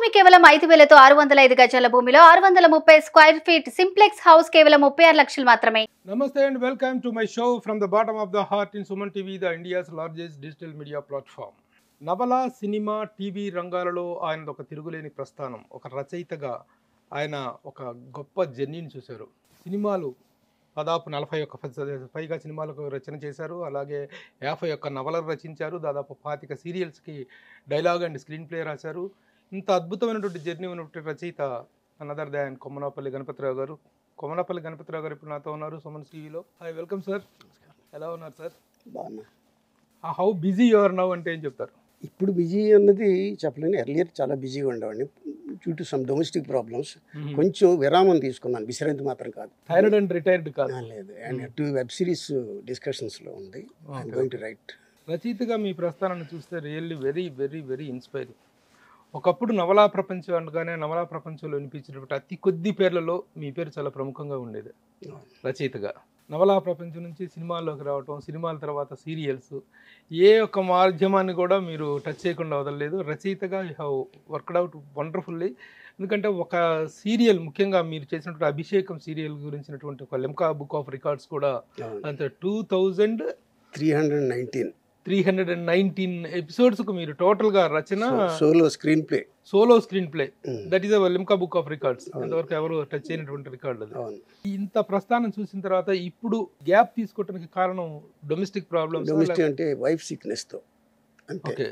భూమి కేవలం 5,000తో 605 గజాల భూమిలో 630 స్క్వేర్ ఫీట్ సింప్లెక్స్ హౌస్ కేవలం 36 లక్షలు మాత్రమే. Namaste and welcome to my show from the bottom of the heart in Suman TV, the India's largest digital media platform. నవల cinema TV రంగాలలో ఆయన ఒక తిరుగులేని ప్రస్థానం. ఒక రచయితగా ఆయన ఒక గొప్ప జర్నీని చూశారు. సినిమాలు దాదాపు 41 పైగా సినిమాలకు రచన చేశారు. అలాగే 51 నవలలు రచించారు. దాదాపు 25 సీరియల్స్కి డైలాగ్ అండ్ స్క్రీన్ ప్లే రాశారు. ఇంత అద్భుతమైనటువంటి జర్నీ ఉన్నటువంటి రచయిత అనదర్ దాన్ కొమ్మనపల్లి గణపతిరావు గారు. కొమ్మనపల్లి గణపతిరావు గారు ఇప్పుడు నాతో ఉన్నారు సుమన్ టీవీలో. Hi, welcome sir. ఎలా ఉన్నారు సార్? బాగున్నా. How busy you are now అంటే ఏం చెప్తారు? ఇప్పుడు బిజీ అన్నది చెప్పలేను. ఎర్లియర్ చాలా బిజీగా ఉండేవాడిని due to some domestic problems. కొంచెం విరామం తీసుకున్నాను, విశ్రాంతి మాత్రం కాదు. థైరాయిడ్ అండ్ రిటైర్డ్ కాదు? లేదు, అండ్ 2 వెబ్ సిరీస్ డిస్కషన్స్లో ఉంది. I'm going to right. రచయితగా మీ ప్రస్థానాన్ని చూస్తే really very very very inspiring. ఒకప్పుడు నవలా ప్రపంచం అనగానే నవలా ప్రపంచంలో వినిపించినటువంటి అతి కొద్ది పేర్లలో మీ పేరు చాలా ప్రముఖంగా ఉండేది. రచయితగా నవలా ప్రపంచం నుంచి సినిమాల్లోకి రావటం, సినిమాల తర్వాత సీరియల్స్, ఏ ఒక్క మాధ్యమాన్ని కూడా మీరు టచ్ చేయకుండా వదలలేదు. రచయితగా you have worked out wonderfully. ఎందుకంటే ఒక సీరియల్, ముఖ్యంగా మీరు చేసినటువంటి అభిషేకం సీరియల్ గురించినటువంటి ఒక లిమ్కా బుక్ ఆఫ్ రికార్డ్స్ కూడా అంత 2319 ఎపిసోడ్స్కు మీరు టోటల్గా రచన, solo screenplay that is our Limca book of records. అంతవరకు ఎవరు టచ్ చేయనటువంటి రికార్డు అది. ఇంత ప్రస్థానం చూసిన తర్వాత ఇప్పుడు గ్యాప్ తీసుకోవడానికి కారణం డొమెస్టిక్ ప్రాబ్లమ్స్? డొమెస్టిక్ అంటే వైఫ్ సిక్నెస్తో అంతే.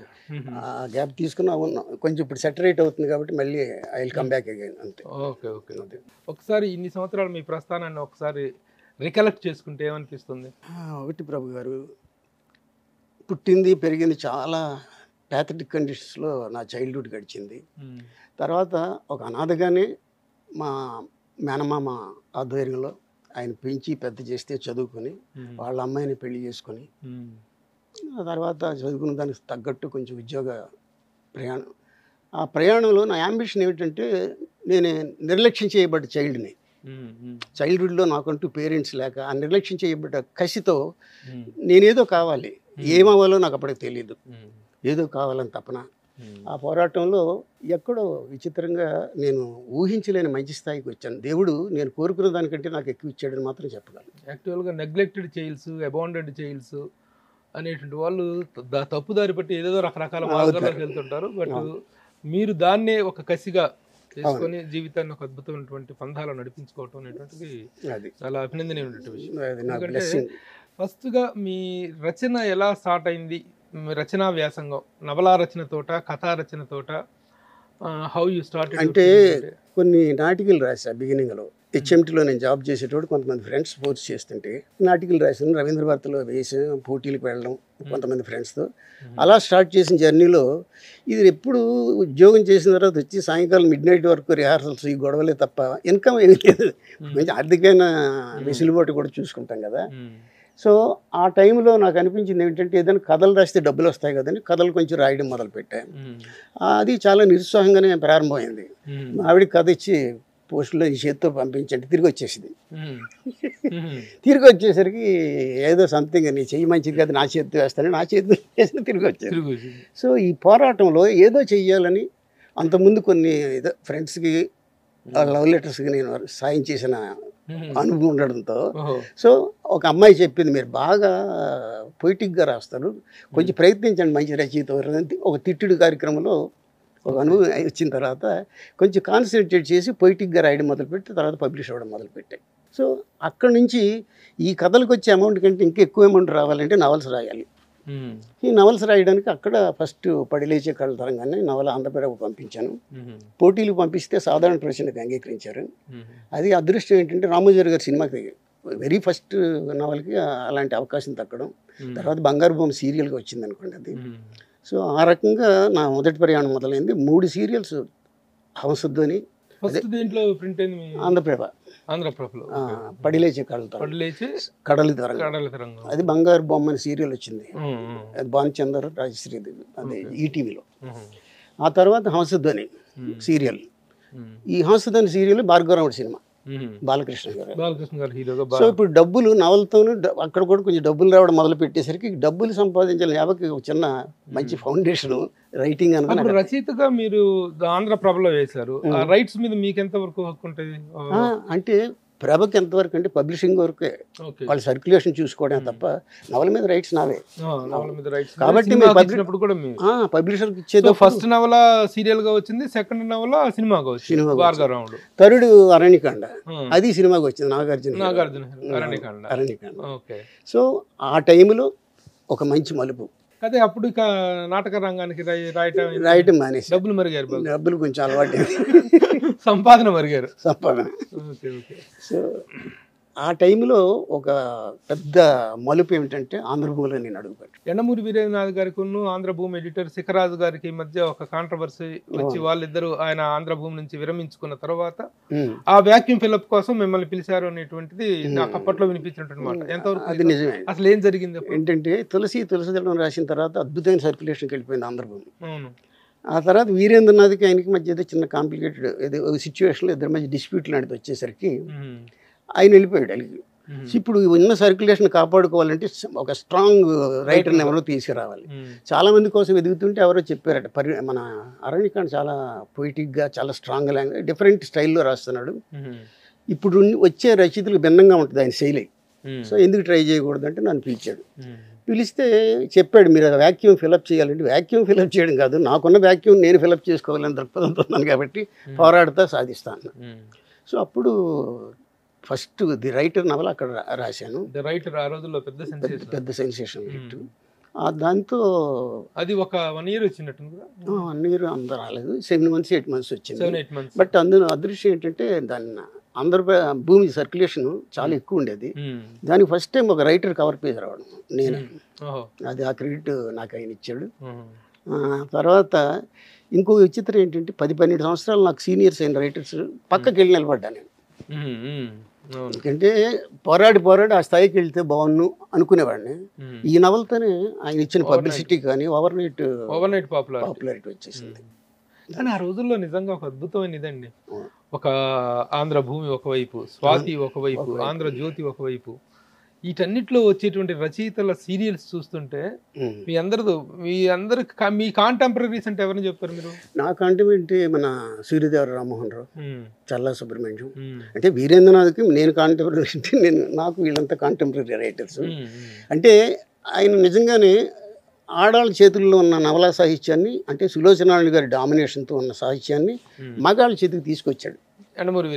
ఆ గ్యాప్ తీసుకున్నా ఉన్నాం. కొంచెం ఇప్పుడు సెటరేట్ అవుతుంది కాబట్టి మళ్ళీ I will come back again అంతే. ఓకే. ఒకసారి ఇన్ని సంవత్సరాలు మీ ప్రస్థానాన్ని ఒకసారి రికలెక్ట్ చేసుకుంటే ఏమనిపిస్తుంది? ఒకటి ప్రభు గారు, పుట్టింది పెరిగింది చాలా ప్యాథటిక్ కండిషన్స్లో నా చైల్డ్హుడ్ గడిచింది. తర్వాత ఒక అనాథగానే మా మేనమామ ఆధ్వర్యంలో ఆయన పెంచి పెద్ద చేస్తే చదువుకొని వాళ్ళ అమ్మాయిని పెళ్లి చేసుకొని ఆ తర్వాత చదువుకున్న దానికి తగ్గట్టు కొంచెం ఉద్యోగ ప్రయాణం. ఆ ప్రయాణంలో నా యాంబిషన్ ఏమిటంటే, నేను నిర్లక్ష్యం చేయబడ్డ చైల్డ్ని. చైల్డ్హుడ్లో నాకంటూ పేరెంట్స్ లేక ఆ నిర్లక్ష్యం చేయబడ్డ కసితో నేనేదో కావాలి, ఏమవ్వాలో నాకు అప్పటికి తెలియదు, ఏదో కావాలని తపన. ఆ పోరాటంలో ఎక్కడో విచిత్రంగా నేను ఊహించలేని మంచి స్థాయికి వచ్చాను. దేవుడు నేను కోరుకున్న దానికంటే నాకు ఎక్కువ ఇచ్చాడని మాత్రం చెప్పగలను. యాక్చువల్గా నెగ్లెక్టెడ్ చైల్డ్స్, అబాండెడ్ చైల్డ్స్ అనేటువంటి వాళ్ళు తప్పుదారి బట్టి ఏదేదో రకరకాల మార్గాల్లోకి వెళ్తుంటారు. బట్ మీరు దాన్నే ఒక కసిగా చేసుకొని జీవితాన్ని ఒక అద్భుతమైనటువంటి పంధాలు నడిపించుకోవటం అనేటువంటిది చాలా అభినందనీయమైన విషయం. ఎందుకంటే ఫస్ట్గా మీ రచన ఎలా స్టార్ట్ అయింది? రచనా వ్యాసంగం, నవలా రచనతోట, కథా రచనతోట, హౌ యూ స్టార్టెడ్? అంటే కొన్ని నాటికలు రాశా బిగినింగ్లో. హెచ్ఎంటీలో నేను జాబ్ చేసేటప్పుడు కొంతమంది ఫ్రెండ్స్ ఫోర్స్ చేస్తుంటే నాటికలు రాసాను. రవీంద్ర భారతిలో వేసి పోటీలకు వెళ్ళడం కొంతమంది ఫ్రెండ్స్తో. అలా స్టార్ట్ చేసిన జర్నీలో ఇది ఎప్పుడు ఉద్యోగం చేసిన తర్వాత వచ్చి సాయంకాలం మిడ్నైట్ వరకు రిహార్సల్స్, ఈ గొడవలే తప్ప ఇన్కమ్ ఏమీ లేదు. మంచి ఆర్థికమైన వెసులుబాటు కూడా చూసుకుంటాం కదా. సో ఆ టైంలో నాకు అనిపించింది ఏమిటంటే, ఏదైనా కథలు రాస్తే డబ్బులు వస్తాయి కదండి, కథలు కొంచెం రాయడం మొదలుపెట్టాను. అది చాలా నిరుత్సాహంగానే ప్రారంభమైంది. ఆవిడ కథ ఇచ్చి పోస్టులో ఈ చేతితో పంపించండి, తిరిగి వచ్చేసింది. తిరిగి వచ్చేసరికి ఏదో సంథింగ్, నీ చెయ్యి మంచిది కదా, నా చేతితో వేస్తాను, నా చేతితో వేసిన తిరిగి వచ్చేది. సో ఈ పోరాటంలో ఏదో చెయ్యాలని అంతకుముందు కొన్ని ఏదో ఫ్రెండ్స్కి లవ్ లెటర్స్కి నేను సాయం చేసిన అనుభవం ఉండడంతో, సో ఒక అమ్మాయి చెప్పింది, మీరు బాగా పొయిటిక్గా రాస్తారు, కొంచెం ప్రయత్నించండి మంచి రచయిత. ఒక తిట్టుడు కార్యక్రమంలో ఒక అనుభవం వచ్చిన తర్వాత కొంచెం కాన్సన్ట్రేట్ చేసి పొయిటిక్గా రాయడం మొదలుపెట్టి తర్వాత పబ్లిష్ అవ్వడం మొదలుపెట్టాయి. సో అక్కడి నుంచి ఈ కథలకు వచ్చే అమౌంట్ కంటే ఇంకా ఎక్కువ అమౌంట్ రావాలంటే నవల్స్ రాయాలి. ఈ నవల్స్ రాయడానికి అక్కడ ఫస్ట్ పడిలేచే కళ్ళ తరంగానే నవల ఆంధ్రప్రదేశ్కు పంపించాను. పోటీలు పంపిస్తే సాధారణ ప్రశ్నకు అంగీకరించారు. అది అదృష్టం ఏంటంటే, రామోజీరావు గారి సినిమాకి వెరీ ఫస్ట్ నవల్కి అలాంటి అవకాశం దక్కడం. తర్వాత బంగారు బొమ్మ సీరియల్గా వచ్చింది అనుకోండి అది. సో ఆ రకంగా నా మొదటి ప్రయాణం మొదలైంది. 3 సీరియల్స్ హంసధ్వని, ఆంధ్రప్రభలో పడిలేచే కడలి తరంగం, అది బంగారు బొమ్మ అని సీరియల్ వచ్చింది. అది భానుచందర్, రాజశ్రీదేవి, అదే ఈటీవీలో. ఆ తర్వాత హంసధ్వని సీరియల్. ఈ హంసధ్వని సీరియల్ భార్గవరాముడు సినిమా, బాలకృష్ణ గారు హీరోగా. సో ఇప్పుడు డబ్బులు నవలతోనూ అక్కడ కూడా కొంచెం డబ్బులు రావడం మొదలు పెట్టేసరికి డబ్బులు సంపాదించాలని యాభకి ఒక చిన్న మంచి ఫౌండేషను రైటింగ్ అప్పుడు అనగా రచయితగా మీరు ఆంధ్రప్రభలో వేశారు. ఆ రైట్స్ మీద మీకు ఎంత వరకు హక్కు ఉంటుంది? అంటే ప్రభకి ఎంతవరకు అంటే పబ్లిషింగ్ వరకే, ఓకే. వాళ్ళ సర్క్యులేషన్ చూసుకోవడం తప్ప నవల మీద రైట్స్ నావే. నవల మీద రైట్స్ కాబట్టి సినిమాకి ఇచ్చినప్పుడు కూడా మీ పబ్లిషర్కి ఇచ్చేది ఫస్ట్ నవల సీరియల్ గా వచ్చింది, సెకండ్ నవల సినిమాగా వచ్చింది భార్గవరాముడు. థర్డ్ అరణ్యకాండ, అది సినిమాకి వచ్చింది నాగార్జున అరణ్యకాండ. అరణ్యకాండ. ఓకే. సో ఆ టైంలో ఒక మంచి మలుపు. అదే అప్పుడు ఇక నాటక రంగానికి రాయటం మానేసి డబ్బులు మరిగారు బాగా. డబ్బులు కొంచెం అలవాటు, సంపాదన మరిగారు. సంపాదన. Okay okay. సో ఆ టైంలో ఒక పెద్ద మలుపు ఏమిటంటే ఆంధ్రభూమిలో నేను అడుగుపెట్టాను. యండమూరి వీరేంద్రనాథ్ గారికి ఆంధ్రభూమి ఎడిటర్ శిఖరాజు గారికి మధ్య ఒక కాంట్రవర్సీ వచ్చి వాళ్ళిద్దరూ ఆయన ఆంధ్రభూమి నుంచి విరమించుకున్న తర్వాత ఆ వ్యాక్యూమ్ ఫిలప్ కోసం మిమ్మల్ని పిలిచారు అనేటువంటిది నాకు అప్పట్లో వినిపించినటువంటి మాట. ఎంతవరకు అది నిజమే. అసలు ఏం జరిగింది? ఏంటంటే తులసిదళం రాసిన తర్వాత అద్భుతమైన సర్క్యులేషన్కి వెళ్ళిపోయింది ఆంధ్రభూమి. అవును. ఆ తర్వాత వీరేంద్రనాథ్కి ఆయనకి మధ్య ఏదో చిన్న కాంప్లికేటెడ్ ఏదో సిచ్యువేషన్లో ఇద్దరి మధ్య డిస్ప్యూట్ లాంటిది వచ్చేసరికి ఆయన వెళ్ళిపోయాడు అలిగి. ఇప్పుడు ఉన్న సర్క్యులేషన్ కాపాడుకోవాలంటే ఒక స్ట్రాంగ్ రైటర్ని ఎవరో తీసుకురావాలి. చాలామంది కోసం వెతుకుతుంటే ఎవరో చెప్పారట, మన అరణ్యకాండ చాలా పొయిటిక్గా, చాలా స్ట్రాంగ్ లాంగ్వేజ్, డిఫరెంట్ స్టైల్లో రాస్తున్నాడు, ఇప్పుడు వచ్చే రచయితలకు భిన్నంగా ఉంటుంది ఆయన శైలి, సో ఎందుకు ట్రై చేయకూడదు అంటే నన్ను పిలిచాడు. పిలిస్తే చెప్పాడు, మీరు ఆ వ్యాక్యూమ్ ఫిలప్ చేయాలంటే వ్యాక్యూమ్ ఫిలప్ చేయడం కాదు, నాకున్న వ్యాక్యూమ్ నేను ఫిలప్ చేసుకోవాలని దృక్పథంతో ఉన్నాను కాబట్టి పోరాడుతా సాధిస్తాను. సో అప్పుడు ఫస్ట్ ది రైటర్ నవల అక్కడ రాశాను. ది రైటర్ ఆ రోజుల్లో పెద్ద సెన్సేషన్ హిట్. దాంతో అది ఒక 1 year వచ్చినట్టు. 1 year అంత రాలేదు, 7 months 8 months వచ్చింది. బట్ అందులో అదృష్టం ఏంటంటే దాన్ని భూమి సర్క్యులేషన్ చాలా ఎక్కువ ఉండేది. దానికి ఫస్ట్ టైం ఒక రైటర్ కవర్ పేజ్ రావడం నేను, అది ఆ క్రెడిట్ నాకు ఆయన ఇచ్చాడు. తర్వాత ఇంకో విచిత్రం ఏంటంటే 10-12 సంవత్సరాలు నాకు సీనియర్స్ అయిన రైటర్స్ పక్కకి వెళ్ళి నిలబడ్డా నేను. ఎందుకంటే పోరాడి ఆ స్థాయికి వెళ్తే బాగున్ను అనుకునేవాడిని. ఈ నవలతోనే ఆయన ఇచ్చిన పబ్లిసిటీ కానీ ఓవర్ నైట్ పాపులారిటీ వచ్చేసింది. కానీ ఆ రోజుల్లో నిజంగా ఒక అద్భుతమైన ఇదండి. ఒక ఆంధ్రభూమి ఒకవైపు, స్వాతి ఒకవైపు, ఆంధ్రజ్యోతి ఒకవైపు, వీటన్నిటిలో వచ్చేటువంటి రచయితల సీరియల్స్ చూస్తుంటే మీ మీ కాంటెంపరీస్ అంటే ఎవరిని చెప్తారు మీరు? నా కాంటెంపరీ మన సూర్యదేవర రామ్మోహన్ రావు, చల్లా సుబ్రహ్మణ్యం, అంటే వీరేంద్రనాథ్కి నేను కాంటెంపరీ అంటే నాకు వీళ్ళంతా కాంటెంపరీ రైటర్స్. అంటే ఆయన నిజంగానే ఆడాళ్ళ చేతుల్లో ఉన్న నవలా సాహిత్యాన్ని, అంటే సులోచనారాయణ గారి డామినేషన్తో ఉన్న సాహిత్యాన్ని మగాళ్ళ చేతికి తీసుకొచ్చాడు యండమూరి.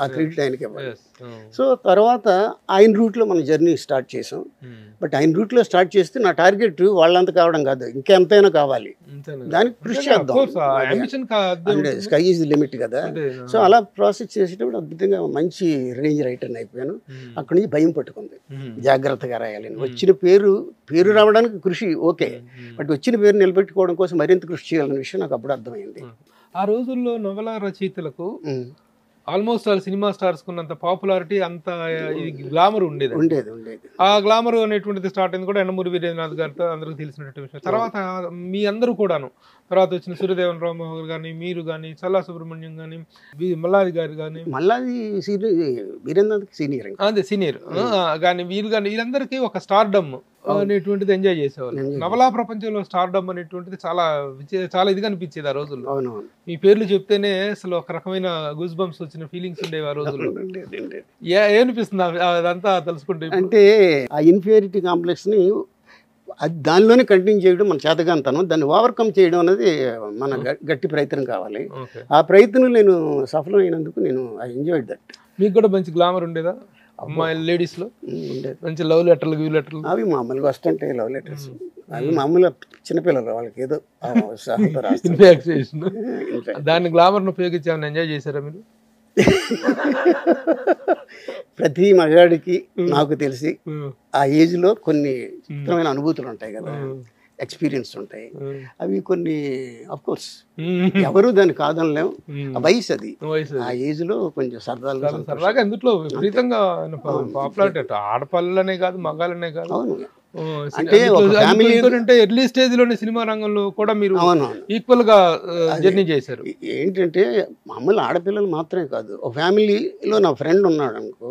ఆ క్రెడిట్ ఆయనకి ఇవ్వాలి. సో తర్వాత ఆయన రూట్లో మన జర్నీ స్టార్ట్ చేసాం. బట్ ఆయన రూట్లో స్టార్ట్ చేస్తే నా టార్గెట్ వాళ్ళంతా కావడం కాదు, ఇంకెంతైనా కావాలి, దానికి కృషి చేద్దాం, స్కై ఈజ్ ది లిమిట్ కదా. సో అలా ప్రాసెస్ చేసేటప్పుడు అద్భుతంగా మంచి రేంజ్ రైటర్ని అయిపోయాను. అక్కడి నుంచి భయం పట్టుకుంది, జాగ్రత్తగా రాయాలి. వచ్చిన పేరు రావడానికి కృషి ఓకే, బట్ వచ్చిన పేరు నిలబెట్టుకోవడం కోసం మరింత కృషి చేయాలనే విషయం నాకు అప్పుడు అర్థమైంది. ఆ రోజుల్లో నవల రచయితలకు ఆల్మోస్ట్ ఆల్ సినిమా స్టార్స్ కున్నంత పాపులారిటీ, అంత గ్లామర్ ఉండేది. ఆ గ్లామర్ అనేటువంటిది స్టార్ట్ అయింది కూడా యండమూరి వీరేంద్రనాథ్ గారితో అందరికి తెలిసినటువంటి విషయం. తర్వాత మీ అందరూ కూడాను, తర్వాత వచ్చిన సూర్యదేవన్ రామ్మోహన్ కానీ, మీరు కానీ, చల్లా సుబ్రహ్మణ్యం కానీ, మల్లాది గారు కానీ, మల్లాది వీరేంద్రనాథ్ సీనియర్, అదే సీనియర్ కానీ, వీళ్ళందరికీ ఒక స్టార్డమ్ అనేటువంటిది ఎంజాయ్ చేసేవాళ్ళు. నవలా ప్రపంచంలో స్టార్డమ్ అనేటువంటిది చాలా ఇదిగా అనిపించేది ఆ రోజుల్లో. మీ పేర్లు చెప్తేనే అసలు ఒక రకమైన గూస్ బంప్స్ వచ్చిన ఫీలింగ్స్ ఉండేవి ఆ రోజుల్లో. ఏమనిపిస్తుంది అదంతా తెలుసుకుంటే? అంటే ఆ ఇన్ఫీరియారిటీ కాంప్లెక్స్ ని దానిలోనే కంటిన్యూ చేయడం మన చేతగాంతనం, దాన్ని ఓవర్కమ్ చేయడం అనేది మన గట్టి ప్రయత్నం కావాలి. ఆ ప్రయత్నం నేను సఫలమైనందుకు నేను ఐ ఎంజాయ్డ్ దట్. మీకు కూడా మంచి గ్లామర్ ఉండేదా అమ్మాయి లేడీస్ లో? మంచి లవ్ లెటర్లు అవి మామూలుగా వస్తుంటాయి, లవ్ లెటర్స్ అవి మామూలుగా చిన్నపిల్లలు, వాళ్ళకి ఏదో దాన్ని గ్లామర్ ఉపయోగించి ఏమైనా ఎంజాయ్ చేశారా మీరు? ప్రతి మగాడికి నాకు తెలిసి ఆ ఏజ్ లో కొన్ని చిత్రమైన అనుభూతులు ఉంటాయి కదా, ఎక్స్పీరియన్స్ ఉంటాయి. అవి కొన్ని ఆఫ్ కోర్స్ ఎవరు దాన్ని కాదనలేము, ఆ వయసు అది. ఆ ఏజ్ లో కొంచెం సరదాగా ఎందులో విపరీతంగా పాపులారిటీ ఆడపల్లనే కాదు మగాళ్ళనే కాదు, అంటే ఒక ఫ్యామిలీ అంటే ఎర్లీ స్టేజ్ లోనే సినిమా రంగంలో కూడా మీరు అవునవును ఈక్వల్ గా జర్నీ చేశారు. ఏంటంటే మామూలు ఆడపిల్లలు మాత్రమే కాదు, ఒక ఫ్యామిలీలో నా ఫ్రెండ్ ఉన్నాడు అనుకో,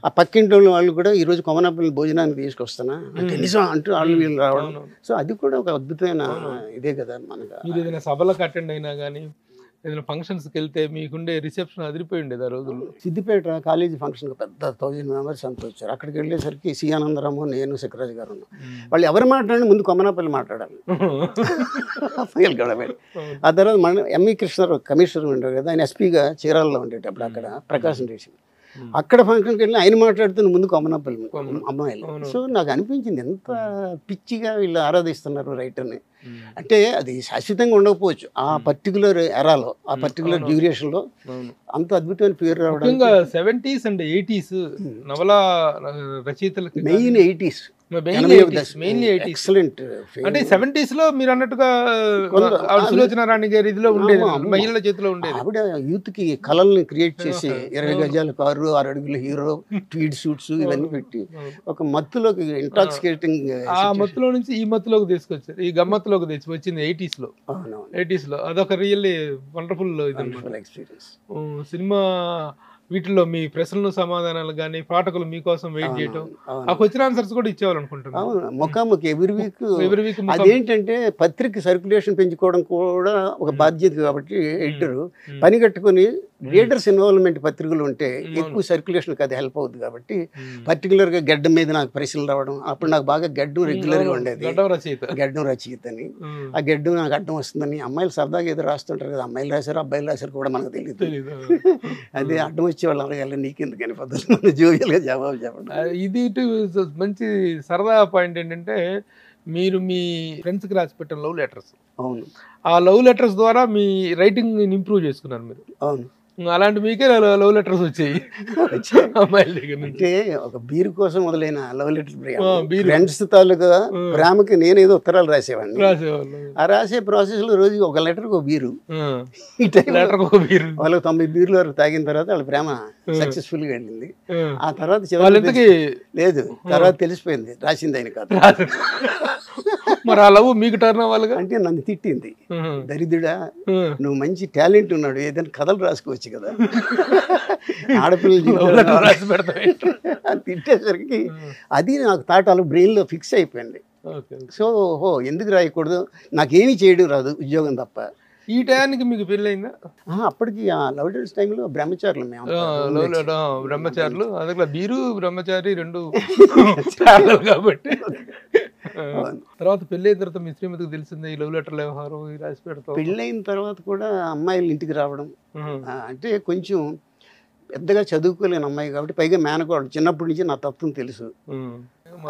ఆ పక్కింటి వాళ్ళు కూడా ఈరోజు కొమనాపల్లి భోజనానికి తీసుకొస్తానా అంటే నిజం అంటూ వాళ్ళు వీళ్ళు రావడం. సో అది కూడా ఒక అద్భుతమైన ఇదే కదా మనకు. మీరు ఏదైనా సభలకు అటెండ్ అయినా కానీ ఏదైనా ఫంక్షన్స్కి వెళ్తే మీకుండే రిసెప్షన్ అదిరిపోయి ఉండేది ఆ రోజుల్లో. సిద్దిపేట కాలేజీ ఫంక్షన్ పెద్ద 1000 members అంతా వచ్చారు. అక్కడికి వెళ్ళేసరికి సి ఆనందరాము, నేను శిఖరాజ్ గారు ఉన్నాం. వాళ్ళు ఎవరు మాట్లాడినా ముందు కొమనాపల్లి మాట్లాడాలి. ఆ తర్వాత మన ఎంఈ కృష్ణారావు కమిషనర్ ఉండేవారు కదా, ఆయన ఎస్పీగా చీరాలలో ఉండేటప్పుడు అక్కడ ప్రకాశం చేసి అక్కడ ఫంక్షన్కి వెళ్ళి ఆయన మాట్లాడుతున్న ముందు కొమనాపల్లి అమ్మాయిలు. సో నాకు అనిపించింది ఎంత పిచ్చిగా వీళ్ళు ఆరాధిస్తున్నారు రైటర్ని. అంటే అది శాశ్వతంగా ఉండకపోవచ్చు, ఆ పర్టికులర్ ఎరాలో ఆ పర్టికులర్ డ్యూరేషన్లో అంత అద్భుతమైన పేరు రావడం. 70s and 80s నవలా రచయితలకు మెయిన్ 80s ఎక్సలెంట్. అంటే 70s లో మీరు అన్నట్టుగా సులోచన రాణి గారి ఇదిలో ఉండేది, మహిళల చేతిలో ఉండేది. ఆవిడ యూత్ కి కళల్ని క్రియేట్ చేసి 20 గజాల కారు, 6 అడుగుల హీరో, ట్వీడ్ సూట్స్ ఇవన్నీ పెట్టి ఒక మత్తులోకి ఇంటాక్సికేటింగ్, ఆ మత్తులో నుంచి ఈ మత్తులోకి తీసుకొచ్చారు, ఈ గమ్మత్తులోకి తెచ్చి వచ్చింది 80s లో. అదొక రియల్లీ వండర్ఫుల్ ఎక్స్పీరియన్స్. సినిమా వీటిలో మీ ప్రశ్నలు సమాధానాలు కానీ పాఠకులు మీకోసం వెయిట్ చేయటం, ఆ క్వశ్చన్ ఆన్సర్స్ కూడా ఇచ్చేవాళ్ళు అనుకుంటున్నాను. అవును, ముఖాముఖి ఎవ్రీ వీక్. అదేంటంటే పత్రిక సర్క్యులేషన్ పెంచుకోవడం కూడా ఒక బాధ్యత కాబట్టి ఎడిటరు పని కట్టుకుని రీడర్స్ ఇన్వాల్వ్మెంట్ పత్రికలు ఉంటే ఎక్కువ సర్క్యులేషన్కి అది హెల్ప్ అవుతుంది కాబట్టి పర్టికులర్గా గడ్డం మీద నాకు ప్రశ్నలు రావడం. అప్పుడు నాకు బాగా గడ్డం రెగ్యులర్గా ఉండేది, గడ్డం రచయిత అని. ఆ గడ్డం నాకు అడ్డం వస్తుందని అమ్మాయిలు సరదాగా ఏదో రాస్తుంటారు కదా, అమ్మాయిలు రాశారు అబ్బాయిలు రాశారు కూడా మనకు తెలియదు. అదే అడ్డం వచ్చే వాళ్ళు అడగాలి నీకెందుకని పద్ధతులు జోవియల్గా జవాబు చెప్పడం. ఇది మంచి సరదా పాయింట్ ఏంటంటే మీరు మీ ఫ్రెండ్స్కి రాసి పెట్టిన లవ్ లెటర్స్. అవును, ఆ లవ్ లెటర్స్ ద్వారా మీ రైటింగ్ ఇంప్రూవ్ చేసుకున్నారు మీరు. అవును, అలాంటి మీకే లవ్ లెటర్స్ వచ్చాయి అమ్మాయిల దగ్గర నుంచి. అంటే ఒక బీరు కోసం మొదలైన లవ్ లెటర్ ఫ్రెండ్స్ తాలూకా ప్రేమకి నేను ఏదో ఉత్తరాలు రాసేవాడిని. ఆ రాసే ప్రాసెస్ లో రోజు ఒక లెటర్ ఒక బీరు, వాళ్ళకి 90 బీర్లు వరకు తాగిన తర్వాత వాళ్ళ ప్రేమ సక్సెస్ఫుల్ గా వెళ్ళింది. ఆ తర్వాత చివరికి లేదు, తర్వాత తెలిసిపోయింది రాసింది ఆయన కాదు. మరి ఆ లవ్ మీకు టర్న్ అవ్వాలి అంటే నన్ను తిట్టింది, దరిద్రుడా నువ్వు మంచి టాలెంట్ ఉన్నాడు, ఏదైనా కథలు రాసుకోవచ్చు కదా, ఆడపిల్లలు తిట్టేసరికి అది నాకు తాటాలు బ్రెయిన్లో ఫిక్స్ అయిపోయింది. సో ఓహో ఎందుకు రాయకూడదు, నాకేమీ చేయడం రాదు ఉద్యోగం తప్ప. ఈ టయానికి మీకు పెళ్ళయిందా? అప్పటికి ఆ లవ్ డేట్స్ టైంలో బ్రహ్మచారులు మేము. బ్రహ్మచారులు అదే బీరు బ్రహ్మచారి రెండు కాబట్టి. తర్వాత పెళ్ళి అయిన తర్వాత మీ శ్రీమతికి తెలిసిందే ఈ లవ్ లెటర్ల వ్యవహారం రాసి పెడతాం. పెళ్ళైన తర్వాత కూడా అమ్మాయిలు ఇంటికి రావడం అంటే కొంచెం పెద్దగా చదువుకోలేని అమ్మాయి కాబట్టి, పైగా మేనకోడలు, చిన్నప్పటి నుంచి నా తత్వం తెలుసు. మా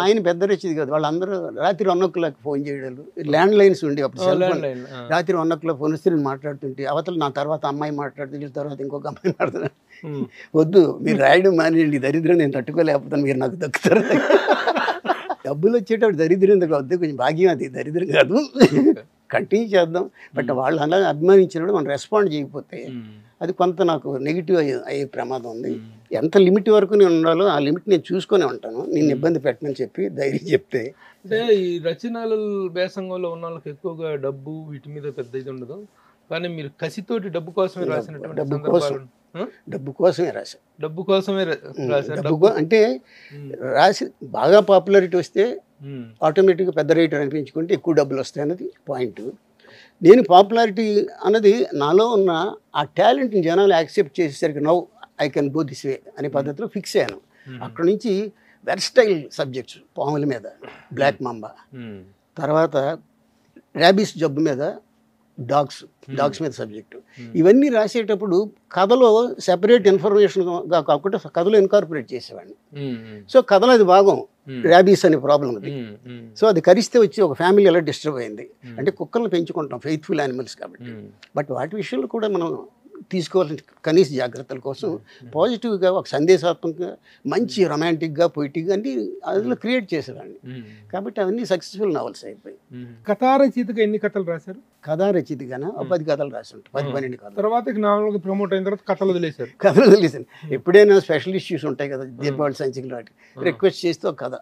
ఆయన పెద్ద రచయిత కాదు, వాళ్ళందరూ రాత్రి 1 o'clock ఫోన్ చేయడాలు, ల్యాండ్ లైన్స్ ఉండి అప్పుడు రాత్రి 1 o'clock ఫోన్ వస్తే నేను మాట్లాడుతుంటే అవతల నా తర్వాత అమ్మాయి మాట్లాడుతూ వీళ్ళ తర్వాత ఇంకొక అమ్మాయి మాట్లాడుతున్నాను. వద్దు మీరు రాయడం మానేయండి, దరిద్రం నేను తట్టుకోలేకపోతాను, మీరు నాకు దక్కుతారు. డబ్బులు వచ్చేటప్పుడు దరిద్రం వద్దు, కొంచెం భాగ్యం, అది దరిద్రం కాదు, కంటిన్యూ చేద్దాం. బట్ వాళ్ళు అలా అభిమానించినప్పుడు మనం రెస్పాండ్ చేయకపోతే అది కొంత నాకు నెగిటివ్ అయ్యే ప్రమాదం ఉంది. ఎంత లిమిట్ వరకు నేను ఉండాలో ఆ లిమిట్ నేను చూసుకొని ఉంటాను, నేను ఇబ్బంది పెట్టనని చెప్పి ధైర్యం చెప్తే. అంటే ఈ రచనలు వ్యాసంగంలో ఉన్న వాళ్ళకి ఎక్కువగా డబ్బు వీటి మీద పెద్ద ఇది ఉండదు, కానీ మీరు కసితోటి డబ్బు కోసమే రాసినటువంటి డబ్బు కోసమే రాశాను. డబ్బు కోసమే అంటే రాసి బాగా పాపులారిటీ వస్తే ఆటోమేటిక్గా పెద్ద రైటర్ అనిపించుకుంటే ఎక్కువ డబ్బులు వస్తాయి అన్నది పాయింట్. నేను పాపులారిటీ అన్నది నాలో ఉన్న ఆ టాలెంట్ని జనాలు యాక్సెప్ట్ చేసేసరికి now I can go this way అనే పద్ధతిలో ఫిక్స్ అయ్యాను. అక్కడ నుంచి వెర్స్టైల్ సబ్జెక్ట్స్, పాముల మీద బ్లాక్ మాంబా, తర్వాత ర్యాబీస్ జబ్బు మీద డాగ్స్ మీద సబ్జెక్టు, ఇవన్నీ రాసేటప్పుడు కథలో సెపరేట్ ఇన్ఫర్మేషన్గా కాకుండా కథలో ఇన్కార్పొరేట్ చేసేవాడిని. సో కథలో అది భాగం ర్యాబీస్ అనే ప్రాబ్లం అది. సో అది కరిస్తే వచ్చి ఒక ఫ్యామిలీ ఎలా డిస్టర్బ్ అయింది అంటే కుక్కలను పెంచుకుంటాం, ఫెయిత్ఫుల్ యానిమల్స్ కాబట్టి, బట్ వాటి విషయంలో కూడా మనం తీసుకోవాల్సిన కనీస జాగ్రత్తల కోసం పాజిటివ్గా ఒక సందేశాత్మకంగా మంచి రొమాంటిక్గా పొయిటిక్గా అన్ని అందులో క్రియేట్ చేసేవాడిని. కాబట్టి అవన్నీ సక్సెస్ఫుల్ నావల్స్ అయిపోయి. కథా రచయితగా ఎన్ని కథలు రాశారు? కథా రచయితగానే 10 కథలు రాసి ఉంటాయి, 10-12 కథలు. తర్వాత నావల్గా ప్రమోట్ అయిన తర్వాత కథలు వదిలేశారు. కథలు వదిలేసాను. ఎప్పుడైనా స్పెషల్ ఇష్యూస్ ఉంటాయి కదా, దీపావళి సంచికలు వాటి రిక్వెస్ట్ చేస్తే ఒక కథ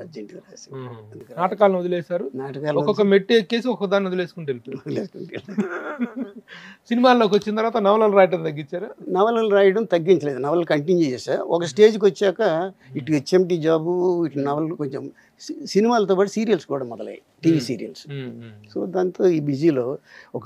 అర్జెంట్గా రాసి. నాటకాలను వదిలేశారు. నాటకాలు ఒక్కొక్క మెట్టి ఎక్కేసి ఒక్కొక్క దాన్ని వదిలేసుకుంటే సినిమాల్లోకి వచ్చిన తర్వాత నవలలు రాయటం తగ్గించారు? నవలలు రాయడం తగ్గించలేదు, నవలలు కంటిన్యూ చేశా. ఒక స్టేజ్కి వచ్చాక ఇటు హెచ్ఎంటీ జాబు, ఇటు నవలలు కొంచెం సినిమాలతో పాటు సీరియల్స్ కూడా మొదలయ్యాయి, టీవీ సీరియల్స్. సో దాంతో ఈ బిజీలో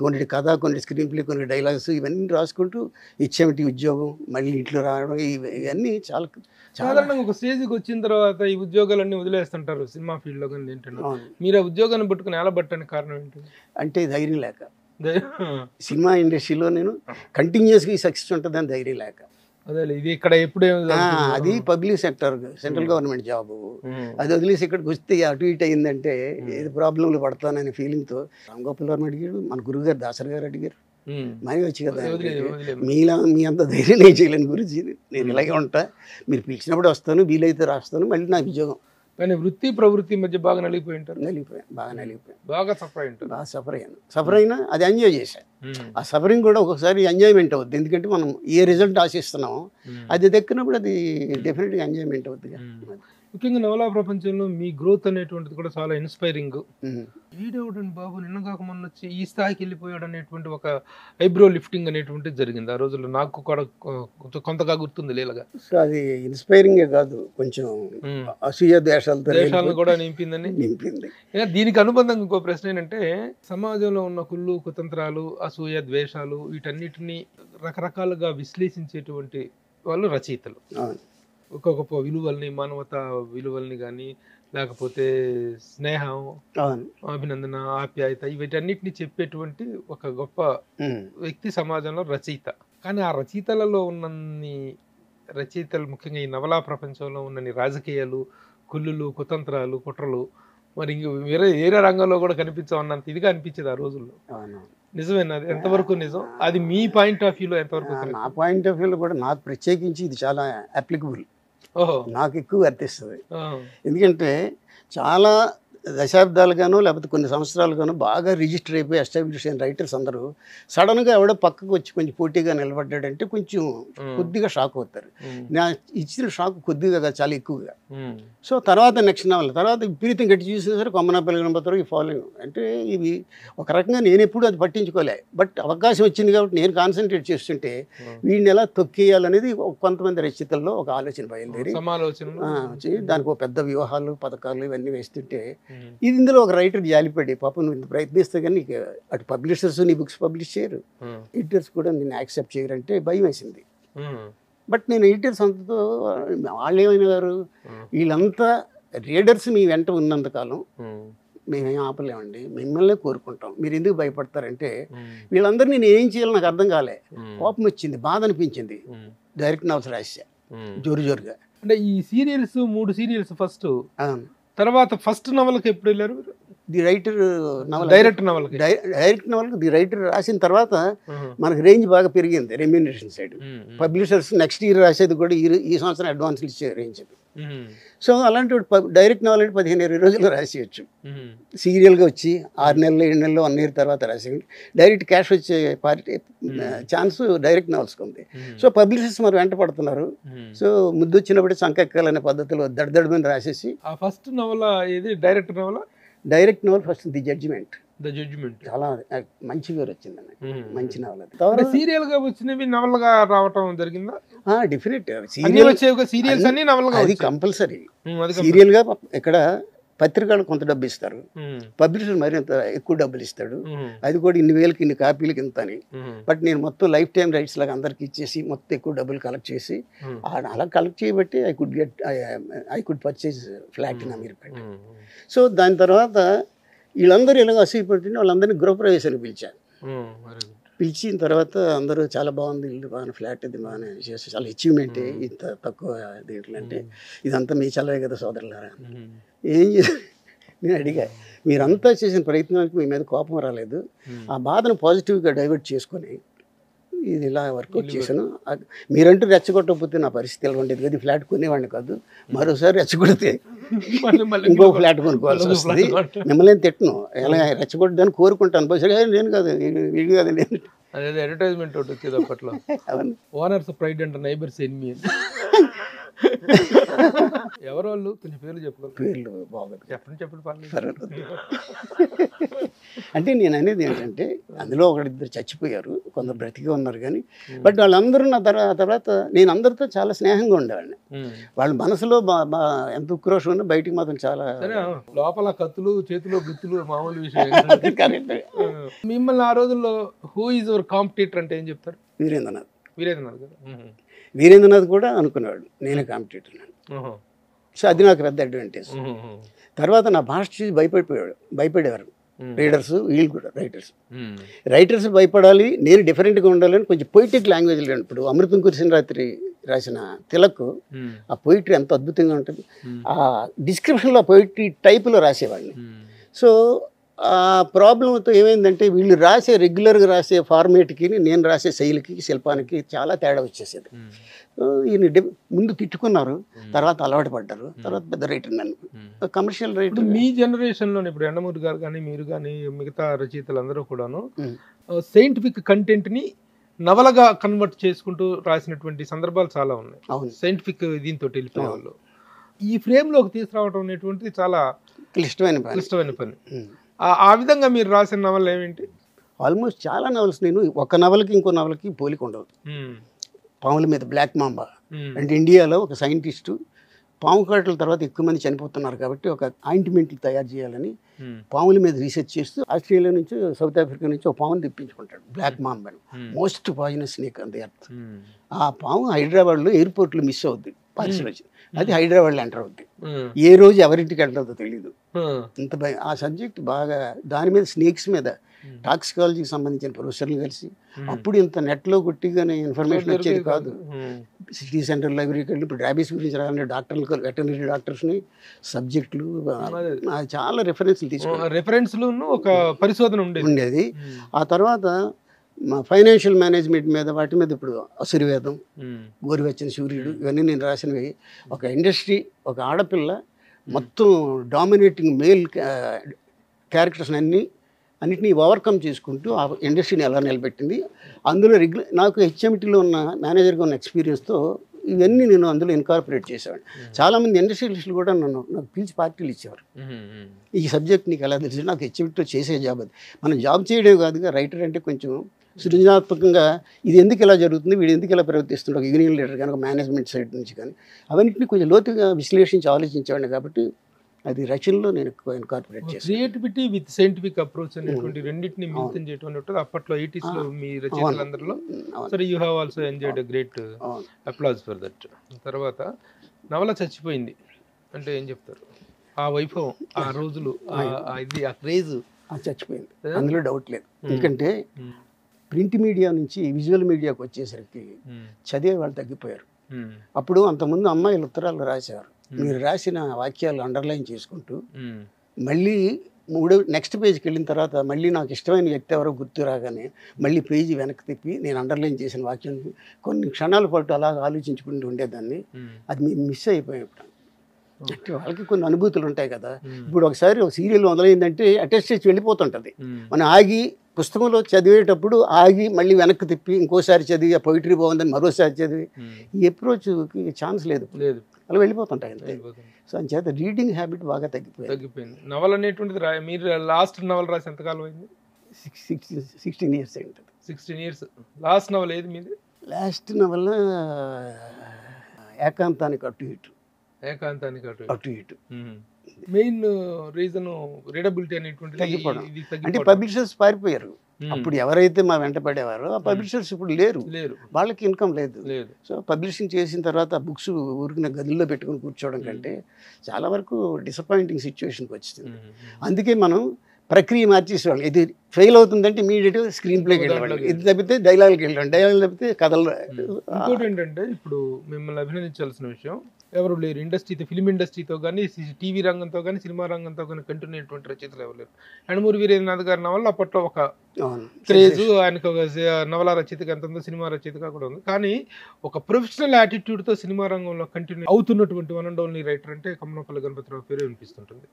కొన్ని కథ, కొన్ని స్క్రీన్ ప్లే, కొన్ని డైలాగ్స్ ఇవన్నీ రాసుకుంటూ హెచ్ఎంటీ ఉద్యోగం, మళ్ళీ ఇంట్లో రావడం, ఇవన్నీ చాలా సాధారణంగా ఒక స్టేజ్కి వచ్చిన తర్వాత ఈ ఉద్యోగాలన్నీ వదిలేస్తుంటారు సినిమా ఫీల్డ్లో. కానీ ఏంటంటే మీరు ఆ ఉద్యోగాన్ని పట్టుకుని ఎలా పట్టడానికి కారణం ఏంటి? అంటే ధైర్యం లేక. సినిమా ఇండస్ట్రీలో నేను కంటిన్యూస్గా సక్సెస్ ఉంటుందని ధైర్యం లేక. అదే ఇది ఇక్కడ ఎప్పుడే అది public sector, central government job. అది వదిలేసి ఇక్కడికి వస్తే అటు ఇటు అయిందంటే ఏది ప్రాబ్లంలు పడతాననే ఫీలింగ్తో రామ్ గోపాల్ వర్మ అడిగాడు, మన గురుగారు దాసరి గారు అడిగారు, మనీ వచ్చి కదా మీ అంత ధైర్యం నేను చేయలేని గురించి, నేను ఇలాగే ఉంటా, మీరు పిలిచినప్పుడు వస్తాను, వీలైతే రాస్తాను, మళ్ళీ నా ఉద్యోగం. కానీ వృత్తి ప్రవృత్తి మధ్య బాగా నలిగిపోయి ఉంటారు. బాగా నలిగిపోయాను, బాగా సఫర్ అయ్యి ఉంటారు. బాగా సఫర్ అయ్యాను. సఫర్ అయినా అది ఎంజాయ్ చేశాను. ఆ సఫరింగ్ కూడా ఒకసారి ఎంజాయ్మెంట్ అవుద్ది, ఎందుకంటే మనం ఏ రిజల్ట్ ఆశిస్తున్నామో అది దక్కినప్పుడు అది డెఫినెట్గా ఎంజాయ్మెంట్ అవుతుంది. ముఖ్యంగా నవలా ప్రపంచంలో మీ గ్రోత్ అనేటువంటిది కూడా చాలా ఇన్స్పైరింగ్. వీడేవాడండి బాబు నిన్న కాక మొన్న వచ్చి ఈ స్థాయికి వెళ్ళిపోయాడు అనేటువంటి ఒక ఐబ్రో లిఫ్టింగ్ అనేటువంటిది జరిగింది ఆ రోజుల్లో. నాకు కూడా కొంతగా గుర్తుంది లేలగా. సో అది ఇన్స్పైరింగే కాదు, కొంచెం అసూయ దేశాలను కూడా నింపింది. దీనికి అనుబంధంగా ఇంకో ప్రశ్న ఏంటంటే, సమాజంలో ఉన్న కుళ్ళు కుతంత్రాలు, అసూయ, ద్వేషాలు వీటన్నిటిని రకరకాలుగా విశ్లేషించేటువంటి వాళ్ళు రచయితలు. ఒక్కొక్క విలువల్ని, మానవతా విలువల్ని కానీ, లేకపోతే స్నేహం, అభినందన, ఆప్యాయత, వీటన్నిటిని చెప్పేటువంటి ఒక గొప్ప వ్యక్తి సమాజంలో రచయిత. కానీ ఆ రచయితలలో ఉన్నన్ని రచయితలు, ముఖ్యంగా ఈ నవలా ప్రపంచంలో ఉన్నన్ని రాజకీయాలు, కుళ్ళులు, కుతంత్రాలు, కుట్రలు మరి వేరే రంగంలో కూడా కనిపించమన్నంత ఇదిగా అనిపించేది ఆ రోజుల్లో. నిజమేనా? అది ఎంతవరకు నిజం? అది మీ పాయింట్ ఆఫ్ వ్యూలో ఎంతవరకు? నా పాయింట్ ఆఫ్ వ్యూలో కూడా నాకు ప్రత్యేకించి ఇది చాలా అప్లికబుల్, నాకు ఎక్కువ వర్తిస్తుంది. ఎందుకంటే చాలా దశాబ్దాలుగాను లేకపోతే కొన్ని సంవత్సరాలుగాను బాగా రిజిస్టర్ అయిపోయి ఎస్టాబ్లిష్ అయిన రైటర్స్ అందరూ సడన్గా ఎవడో పక్కకు వచ్చి కొంచెం పోటీగా నిలబడ్డాడంటే కొంచెం కొద్దిగా షాక్ అవుతారు. నా ఇచ్చిన షాక్ కొద్దిగా చాలా ఎక్కువగా. సో తర్వాత నెక్స్ట్ నవల్ తర్వాత విపరీతం గట్టి చూసేసరికి కొమ్మన పెళ్ళిపోతారు ఈ ఫాలోయింగ్. అంటే ఇవి ఒక రకంగా నేను ఎప్పుడు అది పట్టించుకోలే, బట్ అవకాశం వచ్చింది కాబట్టి నేను కాన్సన్ట్రేట్ చేస్తుంటే వీడిని ఎలా తొక్కేయాలనేది కొంతమంది రచయితల్లో ఒక ఆలోచన బయలుదేరి దానికి ఒక పెద్ద వ్యూహాలు, పథకాలు ఇవన్నీ వేస్తుంటే ఇది ఇందులో ఒక రైటర్ జాలిపడి, పాపం నువ్వు ఇంత ప్రయత్నిస్తే కానీ నీకు అటు పబ్లిషర్స్ నీ బుక్స్ పబ్లిష్ చేయరు, ఎడిటర్స్ కూడా నేను యాక్సెప్ట్ చేయరంటే భయం వేసింది. బట్ నేను ఎడిటర్స్ అంతతో వాళ్ళు ఏమైనారు, వీళ్ళంతా రీడర్స్ మీ వెంట ఉన్నంతకాలం మేమేం ఆపలేమండి, మిమ్మల్నే కోరుకుంటాం, మీరు ఎందుకు భయపడతారంటే వీళ్ళందరూ నేను ఏం చేయాలో నాకు అర్థం కాలే. కోపం వచ్చింది, బాధ అనిపించింది. డైరెక్ట్ నవల్స్ రాసా జోరుగా. అంటే ఈ సీరియల్స్ 3 సీరియల్స్ ఫస్ట్, తర్వాత ఫస్ట్ నవలకి ఎప్పుడు వెళ్ళారు? ది రైటర్ నవల, డైరెక్ట్ నవలకి ది రైటర్ రాసిన తర్వాత మనకు రేంజ్ బాగా పెరిగింది remuneration side. Publishers next year రాసేది కూడా ఈ సంవత్సరం అడ్వాన్స్లు ఇచ్చే రేంజ్. సో అలాంటి డైరెక్ట్ నవల్ అంటే 15-20 రోజుల్లో రాసేయచ్చు. సీరియల్గా వచ్చి 6 నెలలు 7 నెలలు 1 ఇయర్ తర్వాత రాసే డైరెక్ట్ క్యాష్ వచ్చే ఛాన్స్ డైరెక్ట్ నవల్స్కి ఉంది. సో పబ్లిషర్స్ మరి వెంట పడుతున్నారు. సో ముద్దు వచ్చినప్పుడు సంకెక్కాలనే పద్ధతిలో దడదడమని రాసేసి. ఆ ఫస్ట్ నవల ఏది? డైరెక్ట్ నవల? Direct novel first the judgement. చాలా మంచి పేరు వచ్చిందండి, మంచి నవల. సీరియల్ గా వచ్చినవి నవలగా రావటం జరిగిందా? డెఫినెట్ సీరియల్స్ అన్ని నవలగా, అది కంపల్సరీ. సీరియల్ గా ఇక్కడ పత్రికలు కొంత డబ్బు ఇస్తారు, పబ్లిషర్ మరింత ఎక్కువ డబ్బులు ఇస్తాడు. అది కూడా ఇన్ని వేలకి ఇన్ని కాపీలకి ఇంత అని. బట్ నేను మొత్తం లైఫ్ టైం రైట్స్ లాగా అందరికి ఇచ్చేసి మొత్తం ఎక్కువ డబ్బులు కలెక్ట్ చేసి అలా కలెక్ట్ చేయబట్టి I could purchase flat in Ameerpet. So దాని తర్వాత వీళ్ళందరూ ఇలాగ అసూయపడుతుంటే వాళ్ళందరినీ గృహప్రవేశానికి పిలిచాను. పిలిచిన తర్వాత అందరూ చాలా బాగుంది, ఇల్లు బాగా ఫ్లాట్, ఇది బాగానే చేసి చాలా అచీవ్మెంటే ఇంత తక్కువ దీంట్లో అంటే ఇదంతా మీ చల్లవే కదా సోదరులారా. ఏం చేశారు నేను అడిగా, మీరంతా చేసిన ప్రయత్నానికి మీ మీద కోపం రాలేదు, ఆ బాధను పాజిటివ్గా డైవర్ట్ చేసుకొని ఇది ఇలా వర్కౌట్ చేశాను. మీరంటూ రెచ్చగొట్టకపోతే నా పరిస్థితి ఎలా ఉండేది కదా, ఫ్లాట్ కొనేవాడిని కాదు. మరోసారి రెచ్చగొడితే ఇంకో ఫ్లాట్ కొనుక్కోవాల్సి వస్తుంది. మిమ్మల్ని తిట్టను, ఎలా రెచ్చగొట్టదని కోరుకుంటాను. బస్సు నేను కాదు, వీడు కాదు, నేను. అదే అడ్వర్టైజ్మెంట్ ఒకటి వచ్చేది అప్పట్లో, owners pride and neighbours enemy. ఎవరు వాళ్ళు, కొంచెం పేర్లు చెప్పుకోవాలి. పేర్లు బాగుంది, చెప్పండి అంటే నేను అనేది ఏంటంటే అందులో ఒకరిద్దరు చచ్చిపోయారు, కొందరు బ్రతికి ఉన్నారు. కానీ బట్ వాళ్ళందరూ నా తర్వాత నేను అందరితో చాలా స్నేహంగా ఉండేవాడిని. వాళ్ళ మనసులో ఎంత ఉక్రోషం ఉన్నా బయటికి మాత్రం చాలా లోపల కత్తులు చేతిలో గుత్తులు మామూలు విషయం. మిమ్మల్ని ఆ రోజుల్లో హూ ఈజ్ యువర్ కాంపిటీటర్ అంటే ఏం చెప్తారు? వీరేంద్రనాథ్. వీరేంద్రనాథ్ కూడా అనుకునేవాడు నేనే కాంపిటీటర్. సో అది నాకు పెద్ద అడ్వాంటేజ్. తర్వాత నా భాష చూసి భయపడేవారు రీడర్స్, వీళ్ళు కూడా రైటర్స్ భయపడాలి, నేను డిఫరెంట్గా ఉండాలని కొంచెం పొయిటిక్ లాంగ్వేజ్. ఇప్పుడు అమృతం కురిసిన రాత్రి రాసిన తిలక్, ఆ పొయిటరీ ఎంత అద్భుతంగా ఉంటుంది. ఆ డిస్క్రిప్షన్లో పొయిటరీ టైపులో రాసేవాడిని. సో ఆ ప్రాబ్లంతో ఏమైందంటే వీళ్ళు రెగ్యులర్గా రాసే ఫార్మేట్కి నేను రాసే శైలికి శిల్పానికి చాలా తేడా వచ్చేసేది. ఈయన ముందు తిట్టుకున్నారు, తర్వాత అలవాటు పడ్డారు, తర్వాత పెద్ద రైటర్. నన్ను కమర్షియల్ రైటర్. మీ జనరేషన్లో ఇప్పుడు ఎండమూరి గారు కానీ మీరు కానీ మిగతా రచయితలందరూ కూడాను సైంటిఫిక్ కంటెంట్ని నవలగా కన్వర్ట్ చేసుకుంటూ రాసినటువంటి సందర్భాలు చాలా ఉన్నాయి. సైంటిఫిక్ దీంతో వెళ్ళిపోయే వాళ్ళు ఈ ఫ్రేమ్లోకి తీసుకురావడం అనేటువంటిది చాలా క్లిష్టమైన పని. ఆ విధంగా మీరు రాసిన నవలు ఏమిటి? ఆల్మోస్ట్ చాలా నవల్స్ నేను ఒక నవలకి ఇంకో నవలకి పోలిక ఉండదు. పాముల మీద బ్లాక్ మాంబా అంటే ఇండియాలో ఒక సైంటిస్టు పాము కాటల తర్వాత ఎక్కువ మంది చనిపోతున్నారు కాబట్టి ఒక ఆయింట్మెంట్లు తయారు చేయాలని పాముల మీద రీసెర్చ్ చేస్తూ ఆస్ట్రేలియా నుంచి సౌత్ ఆఫ్రికా నుంచి ఒక పాముని తెప్పించుకుంటాడు, black mamba, most poisonous snake on the earth. ఆ పాము హైదరాబాద్లో ఎయిర్పోర్ట్లో మిస్ అవుద్ది, పార్సిల్ వచ్చి అది హైదరాబాద్లో ఎంటర్ అవుద్ది. ఏ రోజు ఎవరింటికి ఎంటర్ తెలియదు. ఇంత ఆ సబ్జెక్ట్ బాగా దాని మీద స్నేక్స్ మీద టాక్సికాలజీకి సంబంధించిన ప్రొఫెసర్లు కలిసి అప్పుడు ఇంత నెట్లో కొట్టిగానే ఇన్ఫర్మేషన్ వచ్చేది కాదు. సిటీ సెంటర్ లైబ్రరీకి వెళ్ళి ఇప్పుడు ర్యాబీస్ గురించి రాగానే డాక్టర్లు, వెటర్నరీ డాక్టర్స్ని సబ్జెక్టులు చాలా రెఫరెన్స్లు తీసుకుని ఒక పరిశోధన ఉండేది. ఆ తర్వాత ఫైనాన్షియల్ మేనేజ్మెంట్ మీద వాటి మీద ఇప్పుడు అసురవేదం, గోరువెచ్చని సూర్యుడు, ఇవన్నీ నేను రాసినవి. ఒక ఇండస్ట్రీ, ఒక ఆడపిల్ల మొత్తం డామినేటింగ్ మేల్ క్యారెక్టర్స్ అన్నిటినీ ఓవర్కమ్ చేసుకుంటూ ఆ ఇండస్ట్రీని ఎలా నిలబెట్టింది. అందులో నాకు హెచ్ఎంటీలో ఉన్న మేనేజర్గా ఉన్న ఎక్స్పీరియన్స్తో ఇవన్నీ నేను అందులో ఇన్కార్పొరేట్ చేసేవాడిని. చాలామంది ఇండస్ట్రియలిస్టులు కూడా నాకు పిలిచి పార్టీలు ఇచ్చేవారు. ఈ సబ్జెక్ట్ నీకు ఎలా తెలిసి? నాకు హెచ్ఎంటీలో చేసే జాబ్ అది. మనం జాబ్ చేయడమే కాదుగా, రైటర్ అంటే కొంచెం సృజనాత్మకంగా ఇది ఎందుకు ఇలా జరుగుతుంది, వీడు ఎందుకు ఇలా ప్రవర్తిస్తుండే, ఒక యూనియన్ లీడర్ కానీ ఒక మేనేజ్మెంట్ సైడ్ నుంచి కానీ అవన్నింటినీ కొంచెం లోతుగా విశ్లేషించి ఆలోచించేవాడిని. కాబట్టి అది రచనలో నేను ఎక్కువ ఇన్కార్పొరేట్ చేశాను. క్రియేటివిటీ విత్ సైంటిఫిక్ అప్రోచ్ అనేటువంటి రెండింటిని మిళితం చేయడం అనేది అప్పట్లో 80s లో మీ రచయితలందరిలో. సరే, you have also enjoyed a great applause for that. తర్వాత నవల చచ్చిపోయింది అంటే ఏం చెప్తారు? ఆ వైభవం, ఆ రోజులు, ఇది ఆ క్రేజ్ చచ్చిపోయింది, అందులో డౌట్ లేదు. ఎందుకంటే ప్రింట్ మీడియా నుంచి విజువల్ మీడియాకి వచ్చేసరికి చదివే వాళ్ళు తగ్గిపోయారు. అప్పుడు అంతకుముందు అమ్మాయిలు ఉత్తరాలు రాసేవారు, మీరు రాసిన వాక్యాలు అండర్లైన్ చేసుకుంటూ మళ్ళీ నెక్స్ట్ పేజ్కి వెళ్ళిన తర్వాత మళ్ళీ నాకు ఇష్టమైన వ్యక్తి ఎవరో గుర్తు రాగానే మళ్ళీ పేజీ వెనక్కి తిప్పి నేను అండర్లైన్ చేసిన వాక్యం కొన్ని క్షణాల పాటు అలా ఆలోచించుకుంటూ ఉండేదాన్ని. అది మిస్ అయిపోయినప్పుడు అంటే వాళ్ళకి కొన్ని అనుభూతులు ఉంటాయి కదా. ఇప్పుడు ఒకసారి ఒక సీరియల్ మొదలైందంటే అటెస్ట్ వెళ్ళిపోతుంటుంది. మనం ఆగి పుస్తకంలో చదివేటప్పుడు ఆగి మళ్ళీ వెనక్కి తిప్పి ఇంకోసారి చదివి ఆ పొయిటరీ బాగుందని మరోసారి చదివి ఈ అప్రోచ్కి ఛాన్స్ లేదు, అలా వెళ్ళిపోతుంటాయి అంతే. సో అంచేత రీడింగ్ హ్యాబిట్ బాగా తగ్గిపోయింది. నవల అనేటువంటిది మీరు లాస్ట్ నవల రాసి ఎంతకాలం అయింది? 16 years అయింది. 16 years. లాస్ట్ నవల ఏది మీది? లాస్ట్ నవల ఏకాంతానికి అటు ఇటు. మెయిన్ రీజన్ రీడబిలిటీ అనేటువంటిది అంటే పబ్లిషర్స్ పారిపోయారు. అప్పుడు ఎవరైతే మా వెంట పడేవారో ఆ పబ్లిషర్స్ ఇప్పుడు లేరు, వాళ్ళకి ఇన్కమ్ లేదు. సో పబ్లిషింగ్ చేసిన తర్వాత బుక్స్ ఊరికిన గదుల్లో పెట్టుకుని కూర్చోవడం కంటే చాలా వరకు డిసప్పాయింటింగ్ సిచ్యువేషన్కి వచ్చింది. అందుకే మనం ప్రక్రియ మార్చేసేవాళ్ళం. ఇది ఫెయిల్ అవుతుందంటే ఇమీడియట్గా స్క్రీన్ ప్లేకి వెళ్ళాడు, ఇది తప్పితే డైలాగ్కి వెళ్ళాడు, డైలాగ్ తప్పితే కథలు. ఇంకోటి ఏంటంటే ఇప్పుడు మిమ్మల్ని అభినందించాల్సిన విషయం, ఎవరు లేరు ఇండస్ట్రీతో, ఫిలిం ఇండస్ట్రీతో కానీ టీవీ రంగంతో కానీ సినిమా రంగంతో కానీ కంటిన్యూ అయినటువంటి రచయితలు ఎవరు లేరు. యండమూరి వీరేంద్రనాథ్ గారి నవల అప్పట్లో ఒక క్రేజ్, ఆయనకు ఒక నవల రచయితగా ఎంత ఉందో సినిమా రచయితగా కూడా ఉంది. కానీ ఒక ప్రొఫెషనల్ యాటిట్యూడ్తో సినిమా రంగంలో కంటిన్యూ అవుతున్నటువంటి వన్ అండ్ ఓన్లీ రైటర్ అంటే కమ్మనపల్లి గణపతిరావు పేరు వినిపిస్తుంటుంది.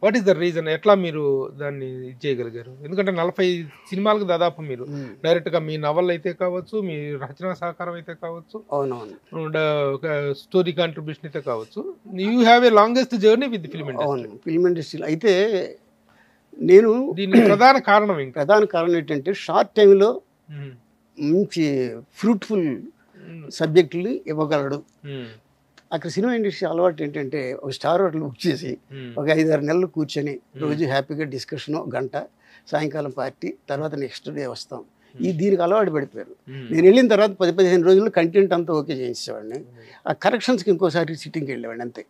What is the reason? ఎట్లా మీరు దాన్ని ఇది చేయగలిగారు? ఎందుకంటే 40 సినిమాలకు దాదాపు మీరు డైరెక్ట్గా మీ నవల్ అయితే కావచ్చు, మీ రచనా సహకారం అయితే కావచ్చు, స్టోరీ కాంట్రిబ్యూషన్ అయితే కావచ్చు, you have a longest journey with film industry. Film ఇండస్ట్రీలో అయితే నేను దీనికి ప్రధాన కారణం ఏంటి? ప్రధాన కారణం ఏంటంటే షార్ట్ టైంలో మంచి ఫ్రూట్ఫుల్ సబ్జెక్టులు ఇవ్వగలడు. అక్కడ సినిమా ఇండస్ట్రీ అలవాటు ఏంటంటే ఒక స్టార్ హోటల్ బుక్ చేసి ఒక 5-6 నెలలు కూర్చొని రోజు హ్యాపీగా డిస్కషన్, గంట, సాయంకాలం పార్టీ, తర్వాత నెక్స్ట్ డే వస్తాం. దీనికి అలవాటు పడిపోయారు. నేను వెళ్ళిన తర్వాత 10-15 రోజుల్లో కంటెంట్ అంతా ఓకే చేసేవాడిని. ఆ కరెక్షన్స్కి ఇంకోసారి సిట్టింగ్కి వెళ్ళేవాడిని అంతే.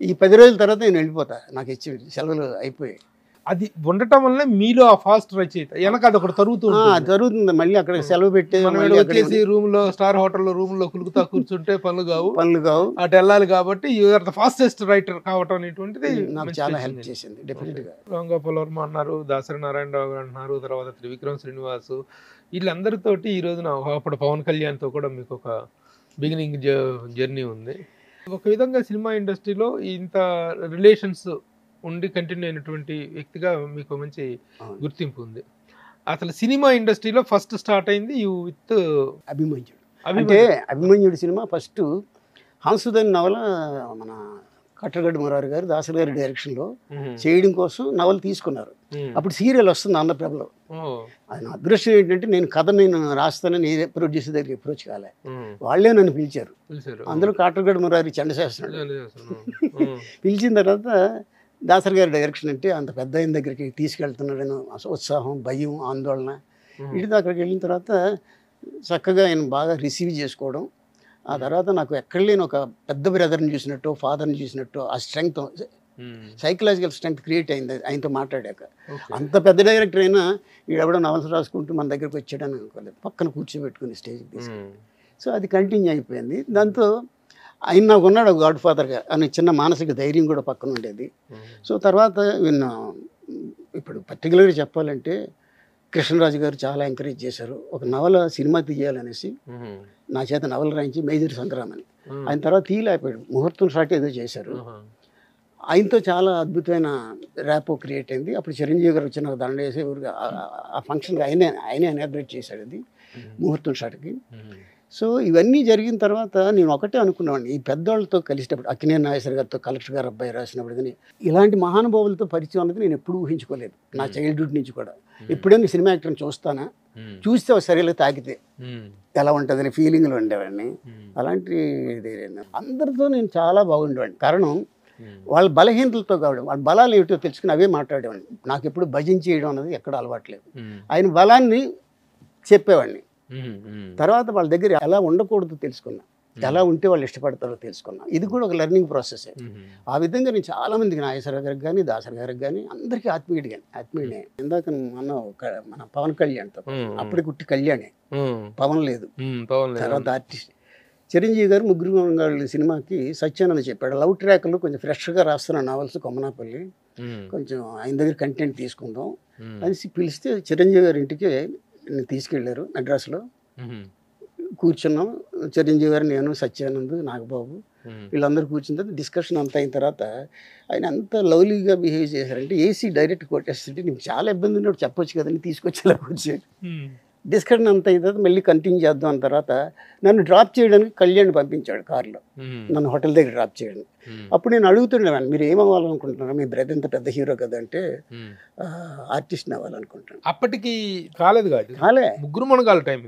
ఈ 10 రోజుల తర్వాత నేను వెళ్ళిపోతా, నాకు ఇచ్చి సెలవులు అయిపోయాయి. అది ఉండటం వల్ల మీలో ఆ ఫాస్ట్ రచయిత వెనక అది ఒకటి జరుగుతుంది. మళ్ళీ అక్కడ సెలవు పెట్టి వచ్చేసి రూమ్ లో, స్టార్ హోటల్లో రూమ్ లో కులుకుతా కూర్చుంటే పనులు కావు అటు వెళ్ళాలి. కాబట్టి యూఆర్ ద ఫాస్టెస్ట్ రైటర్ కావటం అనేటువంటిది నాకు చాలా హెల్ప్ చేసింది. డెఫినెట్ గా రామ్ గోపాల్ వర్మ అన్నారు, దాసరి నారాయణరావు అంటున్నారు, తర్వాత త్రివిక్రమ్ శ్రీనివాసు, వీళ్ళందరితోటి ఈ రోజున అప్పుడు పవన్ కళ్యాణ్తో కూడా మీకు ఒక బిగినింగ్ జర్నీ ఉంది. ఒక విధంగా సినిమా ఇండస్ట్రీలో ఇంత రిలేషన్స్ ఉండి కంటిన్యూ అయినటువంటి వ్యక్తిగా మీకు మంచి గుర్తింపు ఉంది. అసలు సినిమా ఇండస్ట్రీలో ఫస్ట్ స్టార్ట్ అయింది విత్ అభిమన్యుడు. అంటే అభిమన్యుడు సినిమా ఫస్ట్ హంసుదని నవల మన కట్టగడ్డ మురారి గారు, దాసరి గారి డైరెక్షన్లో చేయడం కోసం నవల తీసుకున్నారు. అప్పుడు సీరియల్ వస్తుంది ఆంధ్రప్రభలో. అది అదృష్టం ఏంటంటే నేను రాస్తానని ప్రొడ్యూసర్ దగ్గరికి అప్రోచ్ కాలే, వాళ్ళే నన్ను పిలిచారు. అందులో కట్టగడ్డ మురారి చండశాస్త్రుడు పిలిచిన తర్వాత దాసరి గారి డైరెక్షన్ అంటే అంత పెద్ద ఆయన దగ్గరికి తీసుకెళ్తున్నాడని ఉత్సాహం, భయం, ఆందోళన. ఇటు అక్కడికి వెళ్ళిన తర్వాత చక్కగా ఆయన బాగా రిసీవ్ చేసుకోవడం. ఆ తర్వాత నాకు ఎక్కడ లేని ఒక పెద్ద బ్రదర్ని చూసినట్టు, ఫాదర్ని చూసినట్టు ఆ స్ట్రెంగ్త్, సైకలాజికల్ స్ట్రెంగ్త్ క్రియేట్ అయింది ఆయనతో మాట్లాడాక. అంత పెద్ద డైరెక్టర్ అయినా వీడెవడో నవల్స్ రాసుకుంటూ మన దగ్గరకు వచ్చాడని అనుకోలేదు, పక్కన కూర్చోబెట్టుకుని స్టేజ్కి తీసుకుని. సో అది కంటిన్యూ అయిపోయింది. దాంతో ఆయన నాకు ఉన్నాడు ఒక గాడ్ ఫాదర్గా అని చిన్న మానసిక ధైర్యం కూడా పక్కన ఉండేది. సో తర్వాత ఇప్పుడు పర్టికులర్గా చెప్పాలంటే కృష్ణరాజు గారు చాలా ఎంకరేజ్ చేశారు. ఒక నవల సినిమా తీయాలనేసి నా చేత నవల రాయించి మేజర్ సంగ్రామ్ అని. ఆయన తర్వాత తీయలేకపోయాడు, ముహూర్తం షాట్ ఏదో చేశారు. ఆయనతో చాలా అద్భుతమైన ర్యాపో క్రియేట్ అయింది. అప్పుడు చిరంజీవి గారు వచ్చిన దండ వేసే ఊరికి ఆ ఫంక్షన్కి ఆయనే ఇనాగ్రేట్ చేశాడు అది ముహూర్తం షాట్కి. సో ఇవన్నీ జరిగిన తర్వాత నేను ఒకటే అనుకున్నాను, ఈ పెద్దవాళ్ళతో కలిసినప్పుడు అక్కినేని నాగేశ్వర గారితో, కలెక్టర్ గారు అబ్బాయి రాసినప్పుడు కానీ ఇలాంటి మహానుభావులతో పరిచయం అన్నది నేను ఎప్పుడూ ఊహించుకోలేదు. నా చైల్డ్హుడ్ నుంచి కూడా ఎప్పుడైనా సినిమా యాక్టర్ని చూస్తానా, చూస్తే సరిగ్గా తాకితే ఎలా ఉంటుందని ఫీలింగ్లో ఉండేవాడిని. అలాంటి అందరితో నేను చాలా బాగుండేవాడిని. కారణం వాళ్ళ బలహీనతలతో కావడం, వాళ్ళ బలాలు ఏమిటో తెలుసుకుని అవే మాట్లాడేవాడిని. నాకు ఎప్పుడు భజన చేయడం అనేది ఎక్కడ అలవాట్లేదు. ఆయన బలాన్ని చెప్పేవాడిని. తర్వాత వాళ్ళ దగ్గర ఎలా ఉండకూడదో తెలుసుకున్నా, ఎలా ఉంటే వాళ్ళు ఇష్టపడతారో తెలుసుకున్నా. ఇది కూడా ఒక లెర్నింగ్ ప్రాసెస్. ఆ విధంగా నేను చాలా మందికి, నాగేశ్వర గారికి కానీ, దాసరి గారికి కానీ, అందరికీ ఆత్మీయుడే. ఇందాక మన పవన్ కళ్యాణ్తో అప్పటికి కుట్టి కళ్యాణే, పవన్ లేదు. తర్వాత ఆర్టిస్ట్ చిరంజీవి గారు ముగ్గురు మంగాళ్ళు సినిమాకి సత్యానంద చెప్పాడు, లవ్ ట్రాక్లో కొంచెం ఫ్రెష్గా రాస్తున్న నావల్స్ కొమ్మనాపల్లి, కొంచెం ఆయన దగ్గర కంటెంట్ తీసుకుందాం అని పిలిస్తే చిరంజీవి గారి ఇంటికి తీసుకెళ్లారు. మెడ్రాస్లో కూర్చున్నాం. చిరంజీవి గారు, నేను, సత్యానంద్, నాగబాబు వీళ్ళందరూ కూర్చున్న తర్వాత డిస్కషన్ అంతా అయిన తర్వాత ఆయన అంత లవ్లీగా బిహేవ్ చేశారంటే ఏసీ డైరెక్ట్ కొట్టేస్తుంటే నీకు చాలా ఇబ్బంది ఉన్నప్పుడు చెప్పొచ్చు కదని తీసుకొచ్చేలా కూర్చోండి. డిస్కషన్ అంత అయిన తర్వాత మళ్ళీ కంటిన్యూ చేద్దాం అన్న తర్వాత నన్ను డ్రాప్ చేయడానికి కళ్యాణ్ పంపించాడు కార్లో, నన్ను హోటల్ దగ్గర డ్రాప్ చేయడానికి. అప్పుడు నేను అడుగుతున్నాను, మీరు ఏమవ్వాలనుకుంటున్నారు, మీ బ్రదర్ ఇంత పెద్ద హీరో కదా అంటే ఆర్టిస్ట్ని అవ్వాలనుకుంటున్నాను. అప్పటికి కాలేదు కాలే ముగ్గురు మనగాల టైం,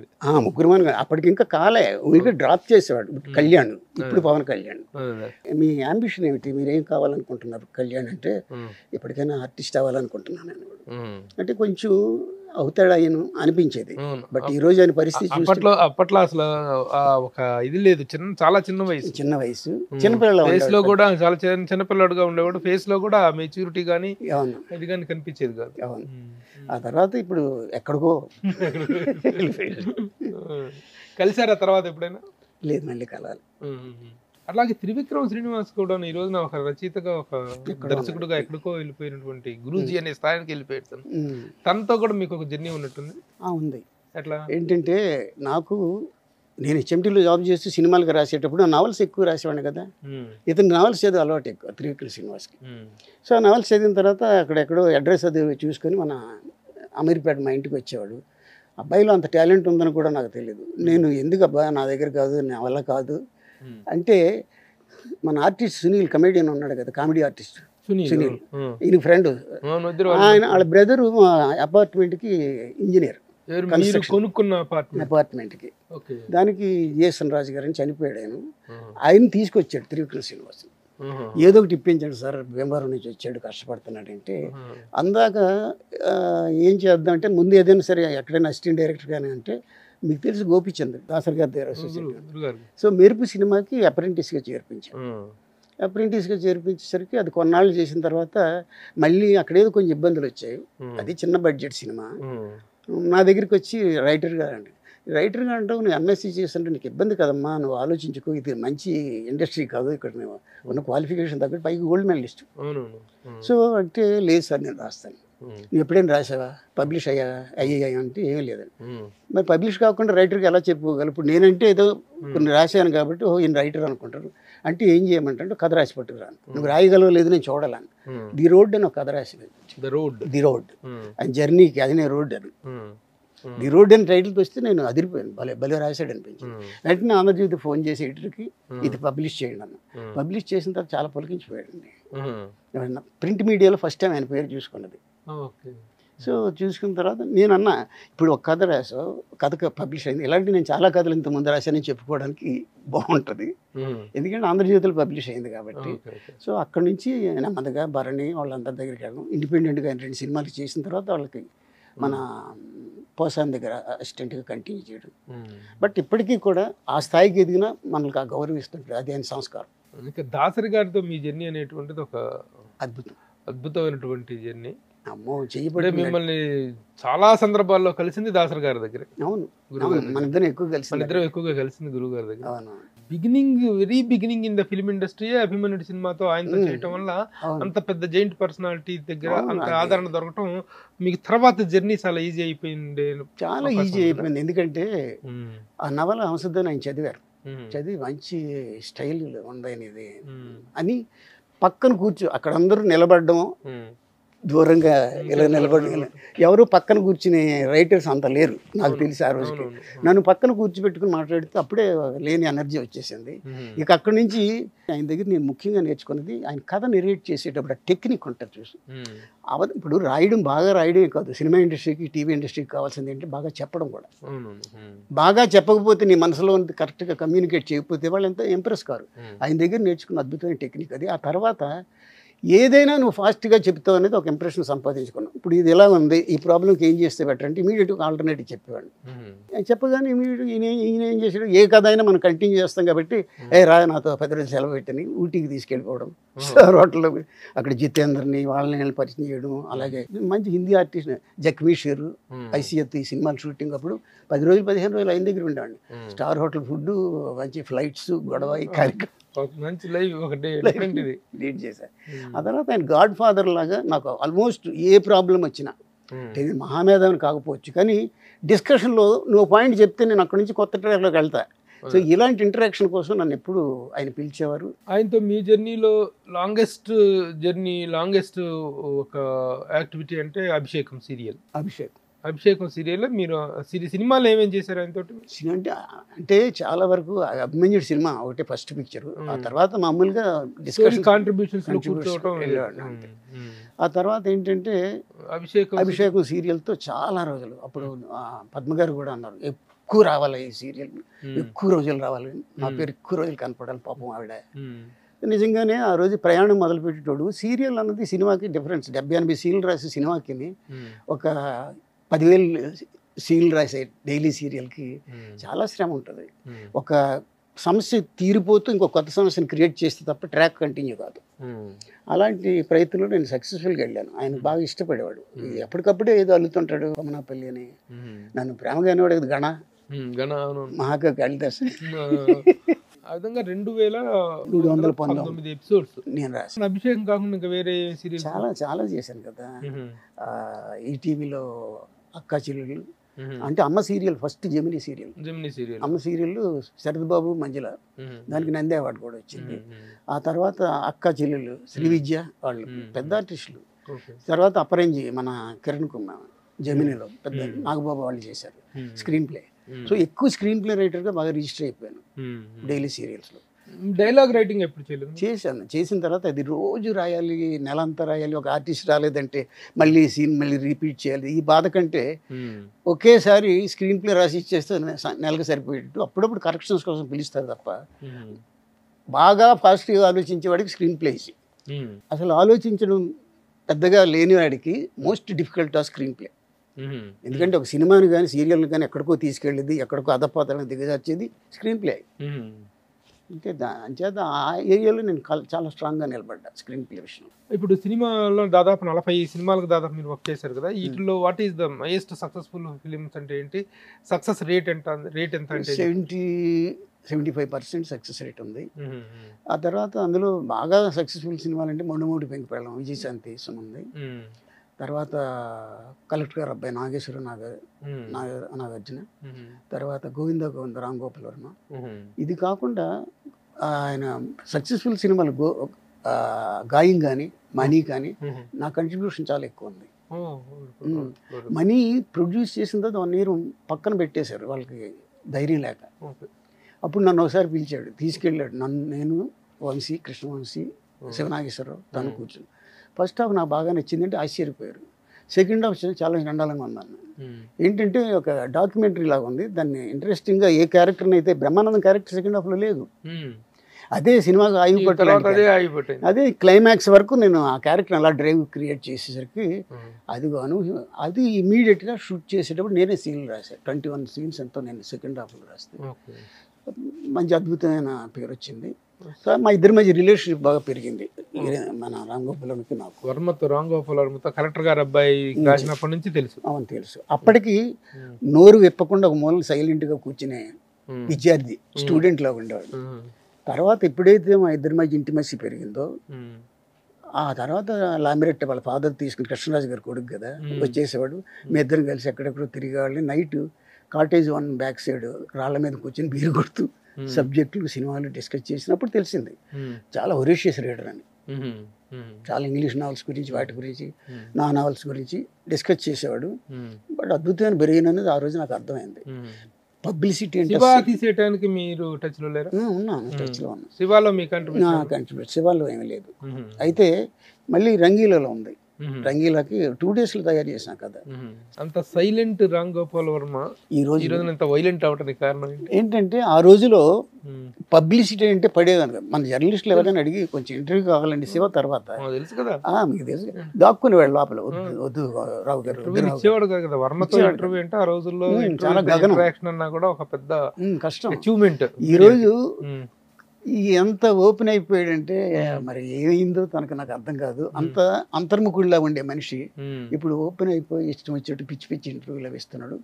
ముగ్గురు మనగాలు అప్పటికి ఇంకా కాలే, ఊరికే డ్రాప్ చేసేవాడు కళ్యాణ్. ఇప్పుడు పవన్ కళ్యాణ్. మీ అంబిషన్ ఏమిటి, మీరేం కావాలనుకుంటున్నారు కళ్యాణ్ అంటే, ఎప్పటికైనా ఆర్టిస్ట్ అవ్వాలనుకుంటున్నాను అని. అంటే కొంచెం అవుతాడు ఆయన అనిపించేది. బట్ ఈ రోజు ఆయన పరిస్థితి అప్పట్లో అసలు ఒక ఇది లేదు, చాలా చిన్న వయసు చిన్నపిల్లలు కూడా చాలా చిన్నపిల్లడుగా ఉండేవాడు. ఫేస్ లో కూడా మెచ్యూరిటీ కానీ ఇది కానీ కనిపించేది కాదు. అవును. ఆ తర్వాత ఇప్పుడు ఎక్కడికో కలిసారా తర్వాత ఎప్పుడైనా? లేదు, మళ్ళీ కలాలి. అలాగే త్రివిక్రమ్ శ్రీనివాస్ కూడా ఈ రోజున ఒక రచయితగా, ఒక దర్శకుడుగా ఎక్కడికో వెళ్ళిపోయినటువంటి గురూజీ అనే స్థాయికి వెళ్ళిపోయాడు. తనతో కూడా మీకు ఒక జర్నీ ఉన్నట్టుంది. ఉంది. ఎట్లా ఏంటంటే, నేను హెచ్ఎంటీలో జాబ్ చేస్తూ సినిమాలకు రాసేటప్పుడు నావల్స్ ఎక్కువ రాసేవాడిని కదా. ఇతను నావల్స్ చదివి అలవాటు ఎక్కువ త్రివిక్రమ్ శ్రీనివాస్కి. సో ఆ నావల్స్ చదివిన తర్వాత అక్కడెక్కడో అడ్రస్ అది చూసుకొని మన అమీర్పేట మా ఇంటికి వచ్చేవాడు. అబ్బాయిలో అంత టాలెంట్ ఉందని కూడా నాకు తెలియదు. నేను ఎందుకు అబ్బా నా దగ్గర కాదు, నా వల్ల కాదు అంటే, మన ఆర్టిస్ట్ సునీల్ కమెడియన్ ఉన్నాడు కదా, కామెడీ ఆర్టిస్ట్ సునీల్, ఈయన ఫ్రెండ్. ఆయన వాళ్ళ బ్రదరు అపార్ట్మెంట్కి ఇంజనీర్, కొనుక్కున్న అపార్ట్మెంట్కి. దానికి జిఎస్ఎన్ రాజు గారిని చనిపోయాడు ఆయన. ఆయన తీసుకొచ్చాడు త్రివిక్రమ్ శ్రీనివాస్. ఏదో ఒకటి ఇప్పించాడు సార్, భీమవరం నుంచి వచ్చాడు, కష్టపడుతున్నాడు అంటే. అందాక ఏం చేద్దాం అంటే, ముందు ఏదైనా సరే ఎక్కడైనా అసిస్టెంట్ డైరెక్టర్ కానీ అంటే, మీకు తెలిసి గోపిచంద్ దాసరి గారి దగ్గర అసోసియేట్. సో మెరుపు సినిమాకి అప్రెంటిస్గా చేర్పించాను. అప్రెంటిస్గా చేర్పించేసరికి అది కొన్నాళ్ళు చేసిన తర్వాత మళ్ళీ అక్కడేదో కొంచెం ఇబ్బందులు వచ్చాయి. అది చిన్న బడ్జెట్ సినిమా. నా దగ్గరికి వచ్చి రైటర్గా అంటావు, నువ్వు ఎంఎస్సీ చేస్తుంటే నీకు ఇబ్బంది కదమ్మా, నువ్వు ఆలోచించుకో, ఇది మంచి ఇండస్ట్రీ కాదు, ఇక్కడ నువ్వు ఉన్న క్వాలిఫికేషన్ తగ్గట్టు పైకి గోల్డ్ మెడలిస్ట్. సో అంటే, లేదు సార్ నేను రాస్తాను. నువ్వు ఎప్పుడైనా రాసావా, పబ్లిష్ అయ్యాయి అంటే ఏమీ లేదండి. మరి పబ్లిష్ కాకుండా రైటర్కి ఎలా చెప్పుకోగలరు? ఇప్పుడు నేనంటే ఏదో కొన్ని రాశాను కాబట్టి ఈయన రైటర్ అనుకుంటారు. అంటే ఏం చేయమంటే, కథ రాసి పట్టుకురాను. నువ్వు రాయగలవు లేదు నేను చూడాలని. ది రోడ్ అని ఒక కథ రాసి, ది రోడ్ అని జర్నీకి అది నేను రోడ్ అని. ది రోడ్ అని టైటిల్కి వస్తే నేను అదిరిపోయాను, భలే రాశాడు అనిపించింది. వెంటనే ఆంధ్రజ్యోతి ఫోన్ చేసి ఎడిటర్కి, ఇది పబ్లిష్ చేయండి అన్న. పబ్లిష్ చేసిన తర్వాత చాలా పొలికించిపోయాడండి. ప్రింట్ మీడియాలో ఫస్ట్ టైం ఆయన పేరు చూసుకున్నది. సో చూసుకున్న తర్వాత నేను అన్నా, ఇప్పుడు ఒక కథ రాసావు, కథ పబ్లిష్ అయింది, ఇలాంటి నేను చాలా కథలు ఇంత ముందు రాశానని చెప్పుకోవడానికి బాగుంటుంది, ఎందుకంటే ఆంధ్రజ్యోతిలో పబ్లిష్ అయింది కాబట్టి. సో అక్కడి నుంచి నెమ్మదిగా భరణి వాళ్ళందరి దగ్గరికి వెళ్ళడం, ఇండిపెండెంట్గా 2 సినిమాలు చేసిన తర్వాత వాళ్ళకి మన పోసాన్ దగ్గర అసిస్టెంట్గా కంటిన్యూ చేయడం. బట్ ఇప్పటికీ కూడా ఆ స్థాయికి ఎదిగినా మనకు ఆ గౌరవిస్తుంటారు, అది ఆయన సంస్కారం. దాసరి గారితో మీ జర్నీ అనేటువంటిది ఒక అద్భుతమైనటువంటి జర్నీ. అమ్మో, చేయబడి మిమ్మల్ని చాలా సందర్భాల్లో కలిసింది దాసరి గారి దగ్గర. అవును, మన ఇద్దరం ఎక్కువగా కలిసింది గురువు గారి దగ్గర. Very beginning in the film industry అభిమన్యుడు సినిమాతో ఆయనతో చేయటం వల్ల అంత పెద్ద జైంట్ పర్సనాలిటీ దగ్గర అంత ఆదరణ దొరకటం మీకు తర్వాత జర్నీ చాలా ఈజీ అయిపోయింది. చాలా ఈజీ అయిపోయింది, ఎందుకంటే ఆ నవల హంసధ్వని ఆయన చదివి మంచి స్టైల్ ఉంది అనేది అని పక్కన అక్కడ అందరూ నిలబడడం, దూరంగా ఇలా నిలబడి, ఎవరు పక్కన కూర్చుని రైటర్స్ అంత లేరు నాకు తెలిసి ఆ రోజుకి. నన్ను పక్కన కూర్చోబెట్టుకుని మాట్లాడితే అప్పుడే లేని ఎనర్జీ వచ్చేసింది. ఇక అక్కడి నుంచి ఆయన దగ్గర నేను ముఖ్యంగా నేర్చుకున్నది, ఆయన కథ నెరేట్ చేసేటప్పుడు ఆ టెక్నిక్ ఉంటుంది చూసి. ఇప్పుడు బాగా రాయడమే కాదు, సినిమా ఇండస్ట్రీకి టీవీ ఇండస్ట్రీకి కావాల్సింది ఏంటంటే బాగా చెప్పడం కూడా. బాగా చెప్పకపోతే, నీ మనసులో కరెక్ట్గా కమ్యూనికేట్ చేయకపోతే వాళ్ళు ఎంత ఇంప్రెస్ కారు. ఆయన దగ్గర నేర్చుకున్న అద్భుతమైన టెక్నిక్ అది. ఆ తర్వాత ఏదైనా నువ్వు ఫాస్ట్గా చెప్తావు అనేది ఒక ఇంప్రెషన్ సంపాదించుకున్నావు. ఇప్పుడు ఇది ఎలా ఉంది, ఈ ప్రాబ్లంకి ఏం చేస్తే బెటర్ అంటే ఇమీడియట్గా ఆల్టర్నేటివ్ చెప్పేవాడు. చెప్పగానే ఇమీడియట్గా ఈయన ఏం చేసాడు, ఏ కథ అయినా మనం కంటిన్యూ చేస్తాం కాబట్టి, నాతో 10 రోజులు సెలవు పెట్టని ఊటీకి తీసుకెళ్ళిపోవడం, హోటల్లో అక్కడ జితేందర్ని వాళ్ళని పరిచయం చేయడం. అలాగే మంచి హిందీ ఆర్టిస్ట్ జఖ్మీ షేర్, ఐసీఎత్ ఈ సినిమాలు షూటింగ్ అప్పుడు 10 రోజులు 15 రోజులు ఆయన దగ్గర ఉండేవాడిని. స్టార్ హోటల్ ఫుడ్, మంచి ఫ్లైట్స్, గొడవ, ఈ కార్యక్రమం మంచి లైఫ్ ఒకటి లీడ్ చేశాను. ఆ తర్వాత ఆయన గాడ్ ఫాదర్ లాగా నాకు ఆల్మోస్ట్ ఏ ప్రాబ్లం వచ్చినా, నేను మహామేధావిని కాకపోవచ్చు కానీ డిస్కషన్లో నువ్వు పాయింట్ చెప్తే నేను అక్కడి నుంచి కొత్త ట్రాక్లోకి వెళ్తా. సో ఇలాంటి ఇంటరాక్షన్ కోసం నన్ను ఎప్పుడు ఆయన పిలిచేవారు. ఆయనతో మీ జర్నీలో లాంగెస్ట్ ఒక యాక్టివిటీ అంటే అభిషేకం సీరియల్. అభిషేకం సీరియల్ మీరు సినిమాలో ఏమేం చేశారు ఆయనతో? సినిమా అంటే చాలా వరకు అభిమన్యుడు సినిమా ఒకటే ఫస్ట్ పిక్చర్. ఆ తర్వాత మామూలుగా డిస్కషన్ కాంట్రిబ్యూషన్స్ వెళ్ళాడు అంతే. ఆ తర్వాత ఏంటంటే అభిషేకం సీరియల్తో చాలా రోజులు అప్పుడు పద్మ గారు కూడా అన్నారు ఎక్కువ రావాలి ఈ సీరియల్, ఎక్కువ రోజులు రావాలి, నా పేరు ఎక్కువ రోజులు కనపడాలి. పాపం ఆవిడ నిజంగానే ఆ రోజు ప్రయాణం మొదలుపెట్టేటోడు. సీరియల్ అన్నది సినిమాకి డిఫరెన్స్. 70-80 సీన్లు రాసే సినిమాకి ఒక 10,000 సీన్లు రాసే డైలీ సీరియల్కి చాలా శ్రమ ఉంటుంది. ఒక సమస్య తీరిపోతూ ఇంకో కొత్త సమస్యను క్రియేట్ చేస్తే తప్ప ట్రాక్ కంటిన్యూ కాదు. అలాంటి ప్రయత్నంలో నేను సక్సెస్ఫుల్గా వెళ్ళాను. ఆయన బాగా ఇష్టపడేవాడు. ఎప్పటికప్పుడే ఏదో అల్లుతుంటాడు కొమనాపల్లి అని. నన్ను ప్రేమగా అనేవాడు గణ మహాక కాళిదాస్. ఆ విధంగా 2,319 ఎపిసోడ్స్ నేను రాశాను. అభిషేకం కాకుండా ఇంకా వేరే సీరియల్ చాలా చాలా చేశాను కదా. ఈటీవీలో అక్కా చెల్లెలు అంటే అమ్మ సీరియల్, ఫస్ట్ జెమినీ సీరియల్. అమ్మ సీరియల్ శరత్ బాబు మంజుల, దానికి నంది అవార్డు కూడా వచ్చింది. ఆ తర్వాత అక్కా చెల్లెలు శ్రీ విద్య వాళ్ళు పెద్ద ఆర్టిస్టులు. తర్వాత అపరంజి మన కిరణ్ కుమార్ జెమినీలో పెద్ద నాగబాబు వాళ్ళు చేశారు స్క్రీన్ ప్లే. సో ఎక్కువ స్క్రీన్ ప్లే రైటర్గా బాగా రిజిస్టర్ అయిపోయాను డైలీ సీరియల్స్లో. డైలాగ్ రైటింగ్ ఎప్పుడు చేయలేదు? చేశాను. చేసిన తర్వాత అది రోజు రాయాలి, నెలంతా రాయాలి. ఒక ఆర్టిస్ట్ రాలేదంటే మళ్ళీ సీన్ మళ్ళీ రిపీట్ చేయాలి. ఈ బాధ కంటే ఒకేసారి స్క్రీన్ ప్లే రాసి ఇచ్చేస్తే నెలకు సరిపోయేటట్టు. అప్పుడప్పుడు కరెక్షన్స్ కోసం పిలుస్తారు తప్ప బాగా ఫాస్ట్గా ఆలోచించేవాడికి స్క్రీన్ ప్లే ఇచ్చి, అసలు ఆలోచించడం పెద్దగా లేనివాడికి మోస్ట్ డిఫికల్ట్ ఆ స్క్రీన్ ప్లే. ఎందుకంటే ఒక సినిమాని కానీ సీరియల్ని కానీ ఎక్కడికో తీసుకెళ్ళేది, ఎక్కడికో అధపాతాలను దిగజార్చేది స్క్రీన్ ప్లే. అంటే అంచేత ఆ ఏరియాలో నేను చాలా స్ట్రాంగ్గా నిలబడ్డా స్క్రీన్ ప్లే విషయం. ఇప్పుడు సినిమాలో దాదాపు 40 సినిమాలకు దాదాపు మీరు వర్క్ చేశారు కదా. వీటిలో what is the highest successful films అంటే ఏంటి? సక్సెస్ రేట్ ఎంత? 75% సక్సెస్ రేట్ ఉంది. ఆ తర్వాత అందులో బాగా సక్సెస్ఫుల్ సినిమాలు అంటే మొండమూడి పెంకిపెళ్ళం విజయశాంతి ఉంది. తర్వాత కలెక్టర్ గారు అబ్బాయి నాగేశ్వర నాగార్జున. తర్వాత గోవింద రామ్ గోపాల్ వర్మ. ఇది కాకుండా ఆయన సక్సెస్ఫుల్ సినిమాలు గాయం కానీ మనీ కానీ నా కంట్రిబ్యూషన్ చాలా ఎక్కువ ఉంది. మనీ ప్రొడ్యూస్ చేసిన తర్వాత 1 year పక్కన పెట్టేశారు వాళ్ళకి ధైర్యం లేక. అప్పుడు నన్ను ఒకసారి పిలిచాడు, తీసుకెళ్ళాడు. నేను వంశీ, కృష్ణవంశీ, శివనాగేశ్వరరావు తను కూర్చుని. ఫస్ట్ హాఫ్ నాకు బాగా నచ్చిందంటే ఆశ్చర్యపోయారు. సెకండ్ హాఫ్ చాలా చండాలంగా ఉందన్న. ఏంటంటే ఒక డాక్యుమెంటరీ లాగా ఉంది. దాన్ని ఇంట్రెస్టింగ్గా ఏ క్యారెక్టర్ని అయితే బ్రహ్మానందం క్యారెక్టర్ సెకండ్ హాఫ్లో లేదు. అదే సినిమాకి ఆగిపోయింది. అదే క్లైమాక్స్ వరకు నేను ఆ క్యారెక్టర్ అలా డ్రైవ్ క్రియేట్ చేసేసరికి అది ఇమీడియట్గా షూట్ చేసేటప్పుడు నేనే సీన్లు రాశాను. 21 scenes ఎంతో నేను సెకండ్ హాఫ్లో రాస్తే మంచి అద్భుతమైన పేరు వచ్చింది. సో మా ఇద్దరి మధ్య రిలేషన్షిప్ బాగా పెరిగింది. మన రామ్ గోపాల్కి నాకు రామ్ గోపాల్ వర్మతో కలెక్టర్ గారు అబ్బాయి రాసినప్పటి నుంచి తెలుసు. అవును తెలుసు. అప్పటికి నోరు విప్పకుండా ఒక మూల సైలెంట్గా కూర్చునే విద్యార్థి, స్టూడెంట్ లాగా ఉండేవాడు. తర్వాత ఎప్పుడైతే మా ఇద్దరి మధ్య ఇంటిమసీ పెరిగిందో ఆ తర్వాత లామిరెట్ వాళ్ళ ఫాదర్ తీసుకుని కృష్ణరాజు గారి కొడుకు కదా వచ్చేసేవాడు. మీ ఇద్దరం కలిసి ఎక్కడెక్కడో తిరిగేవాళ్ళని. నైట్ కాటేజ్ 1 బ్యాక్ సైడ్ రాళ్ల మీద కూర్చొని బీరు కొడుతూ సబ్జెక్టులు సినిమాలు డిస్కస్ చేసినప్పుడు తెలిసింది చాలా ఒరేషియస్ రీడర్ అని. చాలా ఇంగ్లీష్ నావెల్స్ గురించి వాటి గురించి నా నావెల్స్ గురించి డిస్కస్ చేసేవాడు. బట్ అద్భుతమైన బ్రెయిన్ అనేది ఆ రోజు నాకు అర్థమైంది. పబ్లిసిటీ తీసేయడానికి మీరు టచ్లో లేరా? ఉన్నాను, టచ్లో ఉన్నాను. శివాలో మీ కంట్రిబ్యూషన్? శివాలో ఏమీ లేదు. అయితే మళ్ళీ రంగీలలో ఉంది. రంగీలాకి 2 days తయారు చేసిన కదా. అంత సైలెంట్ రామ్ గోపాల్ వర్మ ఈ రోజు ఎంత వైలెంట్ అవడానికి కారణం ఏంటంటే ఆ రోజులో పబ్లిసిటీ అంటే పడేదాను. మన జర్నలిస్టులు ఎవరైనా అడిగి కొంచెం ఇంటర్వ్యూ కావాలండి శివ తర్వాత తెలుసు కదా మీకు తెలుసు దాక్కుని వాడు లోపల వద్దు రావు గారు ఇచ్చేవాడు కదా. వర్మతో ఇంటర్వ్యూ అంటే ఆ రోజుల్లో చాలా గగనం అన్నా కూడా ఒక పెద్ద కష్టం అచీవ్మెంట్. ఈరోజు ఎంత ఓపెన్ అయిపోయాడంటే మరి ఏమైందో తనకు నాకు అర్థం కాదు. అంత అంతర్ముఖుడిలా ఉండే మనిషి ఇప్పుడు ఓపెన్ అయిపోయి ఇష్టం వచ్చేట్టు పిచ్చి పిచ్చి ఇంటర్వ్యూలు ఇస్తున్నాడు.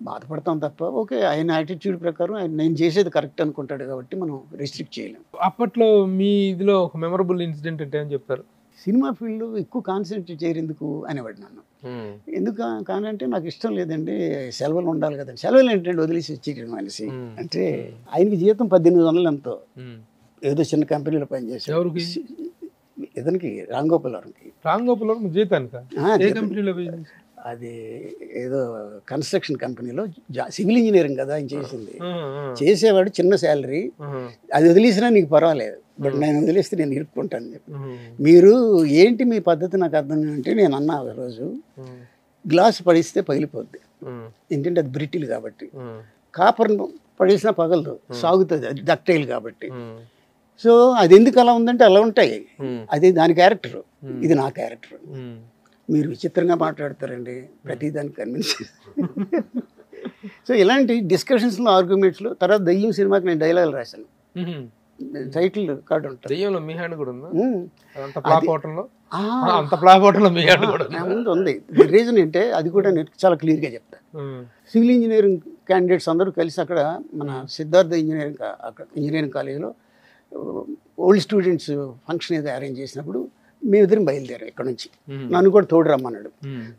బాధపడతాం తప్ప ఓకే ఆయన యాటిట్యూడ్ ప్రకారం ఆయన నేను చేసేది కరెక్ట్ అనుకుంటాడు కాబట్టి మనం రెస్ట్రిక్ట్ చేయలేము. అప్పట్లో మీ ఇదిలో ఒక మెమరబుల్ ఇన్సిడెంట్ అంటే ఏం చెప్తారు? సినిమా ఫీల్డ్లో ఎక్కువ కాన్సన్ట్రేట్ చేయరెందుకు అనేవాడు నన్ను. ఎందుకు కానంటే నాకు ఇష్టం లేదండి, సెలవులు ఉండాలి కదండి. సెలవులు ఏంటంటే వదిలేసి వచ్చేయడం మనిషి అంటే ఆయనకి జీతం 1800 ఎంతో ఏదో చిన్న కంపెనీలో పనిచేసాడు. ఇతనికి రామ్ గోపాల్ వర్మకి. రామ్ గోపాల్ వర్మ జీతానికి అది ఏదో కన్స్ట్రక్షన్ కంపెనీలో సివిల్ ఇంజనీరింగ్ కదా ఆయన చేసింది. చేసేవాడు చిన్న శాలరీ, అది వదిలేసినా నీకు పర్వాలేదు, బట్ నేను వదిలేస్తే నేను ఇరుక్కుంటాను చెప్పి. మీరు ఏంటి మీ పద్ధతి నాకు అర్థం అంటే నేను అన్నా ఒక రోజు, గ్లాస్ పడిస్తే పగిలిపోద్ది, ఏంటంటే అది బ్రిటిల్ కాబట్టి. కాపర్ పడేసినా పగలదు, సాగుతుంది, అది డక్టైల్ కాబట్టి. సో అది ఎందుకు అలా ఉందంటే అలా ఉంటాయి, అది దాని క్యారెక్టర్, ఇది నా క్యారెక్టర్. మీరు విచిత్రంగా మాట్లాడతారండి, ప్రతిదానికి కన్విన్స్. సో ఇలాంటి డిస్కషన్స్లో, ఆర్గ్యుమెంట్స్లో. తర్వాత దయ్యం సినిమాకి నేను డైలాగులు రాశాను, టైటిల్ కార్డు ఉంటుంది. దయ్యంలో మీ హ్యాండ్ కూడా ఉందా? అంత ఫ్లాప్ హోటల్లో, అంత ఫ్లాప్ హోటల్లో మీ హ్యాండ్ కూడా ఉంది. రీజన్ ఏంటంటే అది కూడా నేను చాలా క్లియర్గా చెప్తాను. సివిల్ ఇంజనీరింగ్ క్యాండిడేట్స్ అందరూ కలిసి అక్కడ మన సిద్ధార్థ ఇంజనీరింగ్ కాలేజీలో ఓల్డ్ స్టూడెంట్స్ ఫంక్షన్ ఏదో అరేంజ్ చేసినప్పుడు మేమిద్దరం బయలుదేరాం ఇక్కడ నుంచి. నన్ను కూడా తోడు రమ్మన్నాడు.